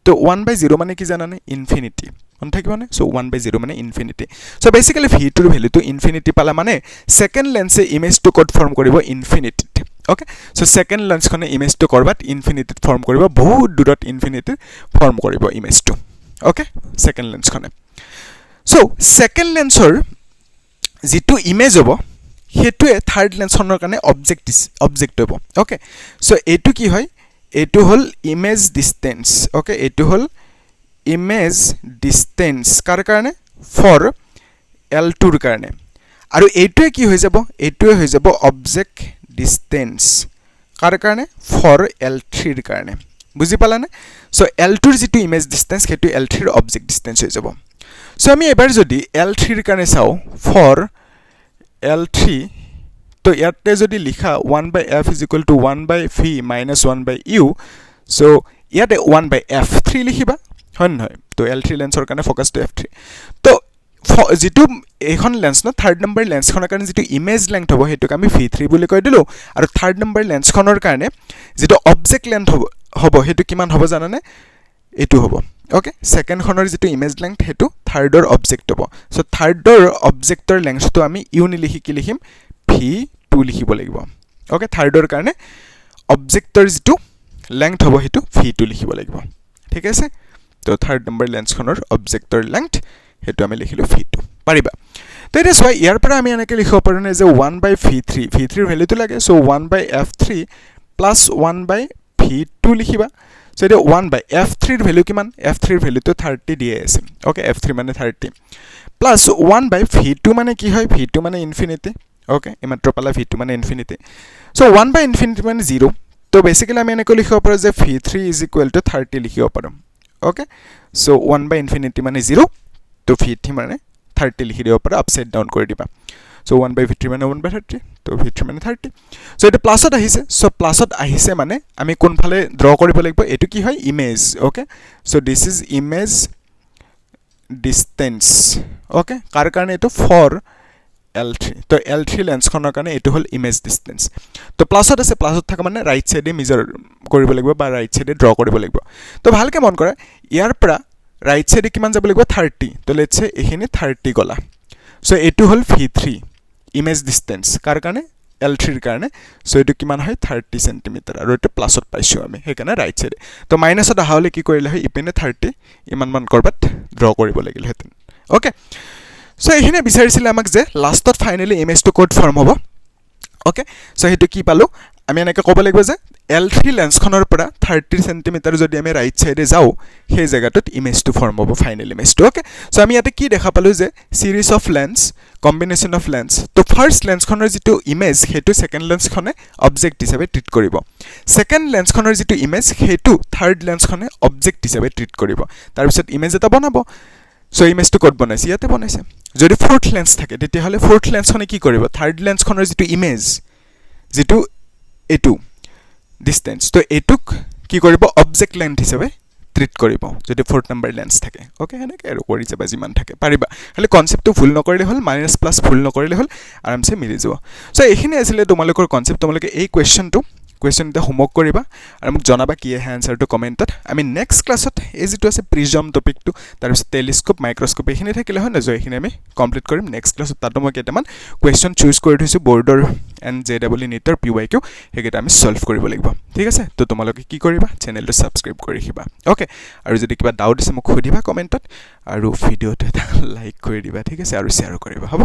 তো 1 by 0 মানে কি জানানে ইনফিনিটি মন থাকিব না সো 1 by 0 মানে ইনফিনিটি সো বেসিক্যালি v2 ৰ ভ্যালুটো ইনফিনিটি পালা মানে সেকেন্ড লেন্সে ইমেজটো কোড ফৰ্ম কৰিব infinity okay so second lens খনে ইমেজটো কৰবাত ইনফিনিটি ফৰ্ম কৰিব বহুত দূৰত ইনফিনিটি ফৰ্ম কৰিব ইমেজটো ওকে সেকেন্ড লেন্স খনে সো সেকেন্ড লেন্সৰ যেটো ইমেজ হ'ব হেতুৱে থাৰ্ড লেন্সৰ কাৰণে অবজেক্ট হ'ব ওকে সো এটো কি হয় এটো হল ইমেজ ডিসটেন্স ওকে এটো হল ইমেজ ডিসটেন্স কাৰ কাৰণে ফৰ L2 ৰ কাৰণে আৰু এইটোৱে কি হৈ যাব এইটোৱে হৈ যাব অবজেক্ট ডিসটেন্স কাৰ কাৰণে ফৰ L3 ৰ কাৰণে বুজি পালানে সো L2 ৰ যেটো ইমেজ ডিসটেন্স হেতু L3 ৰ অবজেক্ট ডিসটেন্স হৈ যাব সো আমি এবাৰ যদি L3 ৰ কাৰণে চাও ফৰ L3 তো ইয়াতে যদি লিখা 1 by f is equal to 1 by v minus 1 by u so ইয়াতে 1 by f3 লিখিবা হয় নহয় তো L3 লেন্সৰ কাৰণে ফোকাস টু f3 তো যেটো এখন লেন্স ন থাৰ্ড নম্বৰ লেন্স খনৰ কাৰণে যেটো ইমেজ লেংথ হ'ব হেতুক আমি v3 বুলি কৈ দিলো আৰু থাৰ্ড নম্বৰ লেন্স খনৰ কাৰণে যেটো অবজেক্ট লেংথ হ'ব হেতু কিমান হ'ব জানানে এটো হ'ব ওকে সেকেন্ড খনৰ যেটো ইমেজ লেংথ হেতু থাৰ্ডৰ অবজেক্ট হ'ব সো থাৰ্ডৰ অবজেক্টৰ লেংথটো আমি u নি লিখি কি লিখিম v2 লিখিব লাগিব ওকে থাৰ্ডৰ কাৰণে অবজেক্টৰ যেটো লেংথ হ'ব হেতু v2 লিখিব লাগিব ঠিক আছে তো থাৰ্ড নম্বৰ লেন্স খনৰ অবজেক্টৰ লেংথ হেতু আমি লিখিলো v2 পাৰিবা তো এটা সো ইয়াৰ পৰা আমি এনেকে লিখিব পাৰো নে যে 1 by v3 ৰ ভ্যালুটো লাগে so 1 by f3 plus 1 by v2 লিখিবা সো এটা 1 by f3 ৰ ভ্যালু কিমান f3 ৰ ভ্যালুটো 30 দিয়ে আছে ওকে f3 মানে 30 plus 1 by v2 মানে কি হয় v2 মানে ইনফিনিটি ওকে ইমাত্ৰ পালা v2 মানে ইনফিনিটি সো 1 by infinity মানে 0 তো বেসিক্যালি আমি এনেকৈ লিখিব পাৰো যে v3 is equal to 30 লিখিব পাৰো ওকে সো 1 by infinity মানে 0 তো v3 মানে 30 লিখি দিব পাৰো আপসাইড ডাউন কৰি দিবা সো 1 by v3 মানে 1 by 30 তো v3 মানে 30 সো এটা প্লাসত আহিছে সো প্লাসত আহিছে মানে আমি কোন ফালে ড্ৰ কৰিব লাগিব এটো কি হয় image okay so this is image distance okay কাৰ কাৰণে এটো ফৰ L3 তো L3 লেন্স খনৰ কাৰণে এটো হল ইমেজ ডিসটেন্স তো প্লাসত আছে প্লাসত থকা মানে ৰাইট সাইডে মেজাৰ কৰিব লাগিব বা ৰাইট সাইডে ড্ৰ কৰিব লাগিব তো ভালকে মন কৰা ইয়াৰ পৰা ৰাইট সাইডে কিমান যাব লাগিব 30 তো লেটস সে এখিনি 30 গলা সো এটো হল v3 ইমেজ ডিসটেন্স কাৰ কাৰণে L3 ৰ কাৰণে সো এটো কিমান হয় 30 cm আৰু এটো প্লাসত পাইছো আমি হেকানে ৰাইট সাইডে তো মাইনাসত আহালে কি কৰিলে হয় ইপিনে 30 ইমান মান কৰবাত ড্ৰ কৰিব লাগিল হেতেন ওকে সো এখানে বিচাৰিছিল আমাক যে লাষ্টত ফাইনালি ইমেজটো কোড ফৰ্ম হ'ব ওকে সো হেতু কি পালো আমি এনেকৈ ক'ব লাগিব যে L3 লেন্সখনৰ পৰা 30 সেন্টিমিটাৰ যদি আমি ৰাইট সাইডে যাও সেই জায়গাটোত ইমেজটো ফৰ্ম হ'ব ফাইনেল ইমেজটো ওকে সো আমি ইয়াতে কি দেখা পালো যে series of lens combination of lens তো ফাৰ্স্ট লেন্সখনৰ যেটো ইমেজ হেতু সেকেন্ড লেন্সখনে অবজেক্ট হিচাপে ট্ৰিট কৰিব সেকেন্ড লেন্সখনৰ যেটো ইমেজ হেতু থাৰ্ড লেন্সখনে অবজেক্ট হিচাপে ট্ৰিট কৰিব তাৰ পিছত ইমেজ এটা বনাব সো ইমেজটো কোড বনাইছে ইয়াতে বনাইছে যদি ফোৰ্থ লেন্স থাকে তেতিয়া হলে ফোৰ্থ লেন্সখনে কি কৰিব থাৰ্ড লেন্সখনৰ যেটো ইমেজ যেটো এটু ডিসটেন্স তো এটুক কি কৰিব অবজেক্ট লেন্থ হিচাপে ট্ৰিট কৰিব যদি ফোৰ্থ নাম্বাৰ লেন্স থাকে ওকে হেনেকে আৰু কৰি যাবা যিমান থাকে পাৰিবা খালি কনসেপ্টটো ভুল নকৰিলে হল মাইনাস প্লাস ভুল নকৰিলে হল আৰামছে মিলি যাব সো এইখিনি আছিল তোমালোকৰ কনসেপ্ট তোমালোকে এই কোৱেশ্চনটো এটা হোমৱৰ্ক কৰিবা আৰু মোক জনাবা কি আছে আনসাৰটো কমেন্টত আমি নেক্সট ক্লাছত এই যেটো আছে প্ৰিজম টপিকটো তাৰ পিছত টেলিস্কোপ মাইক্ৰোস্কোপ এইখিনি থাকিলে হয় না এইখিনি আমি কমপ্লিট কৰিম নেক্সট ক্লাছত তাতো মই কেইটামান কোৱেশ্চন চুজ কৰি থৈছো বৰ্ডৰ এণ্ড JEE নিটৰ PYQ হেগেটা আমি সলভ কৰিব লাগিব ঠিক আছে তো তোমালোকে কি কৰিবা চেনেলটো সাবস্ক্ৰাইব কৰি ৰাখিবা ওকে আৰু যদি কিবা ডাউট আছে মোক সুধিবা কমেন্টত আৰু ভিডিওটো এটা লাইক কৰি দিবা ঠিক আছে আৰু শেয়াৰ কৰিবা হ'ব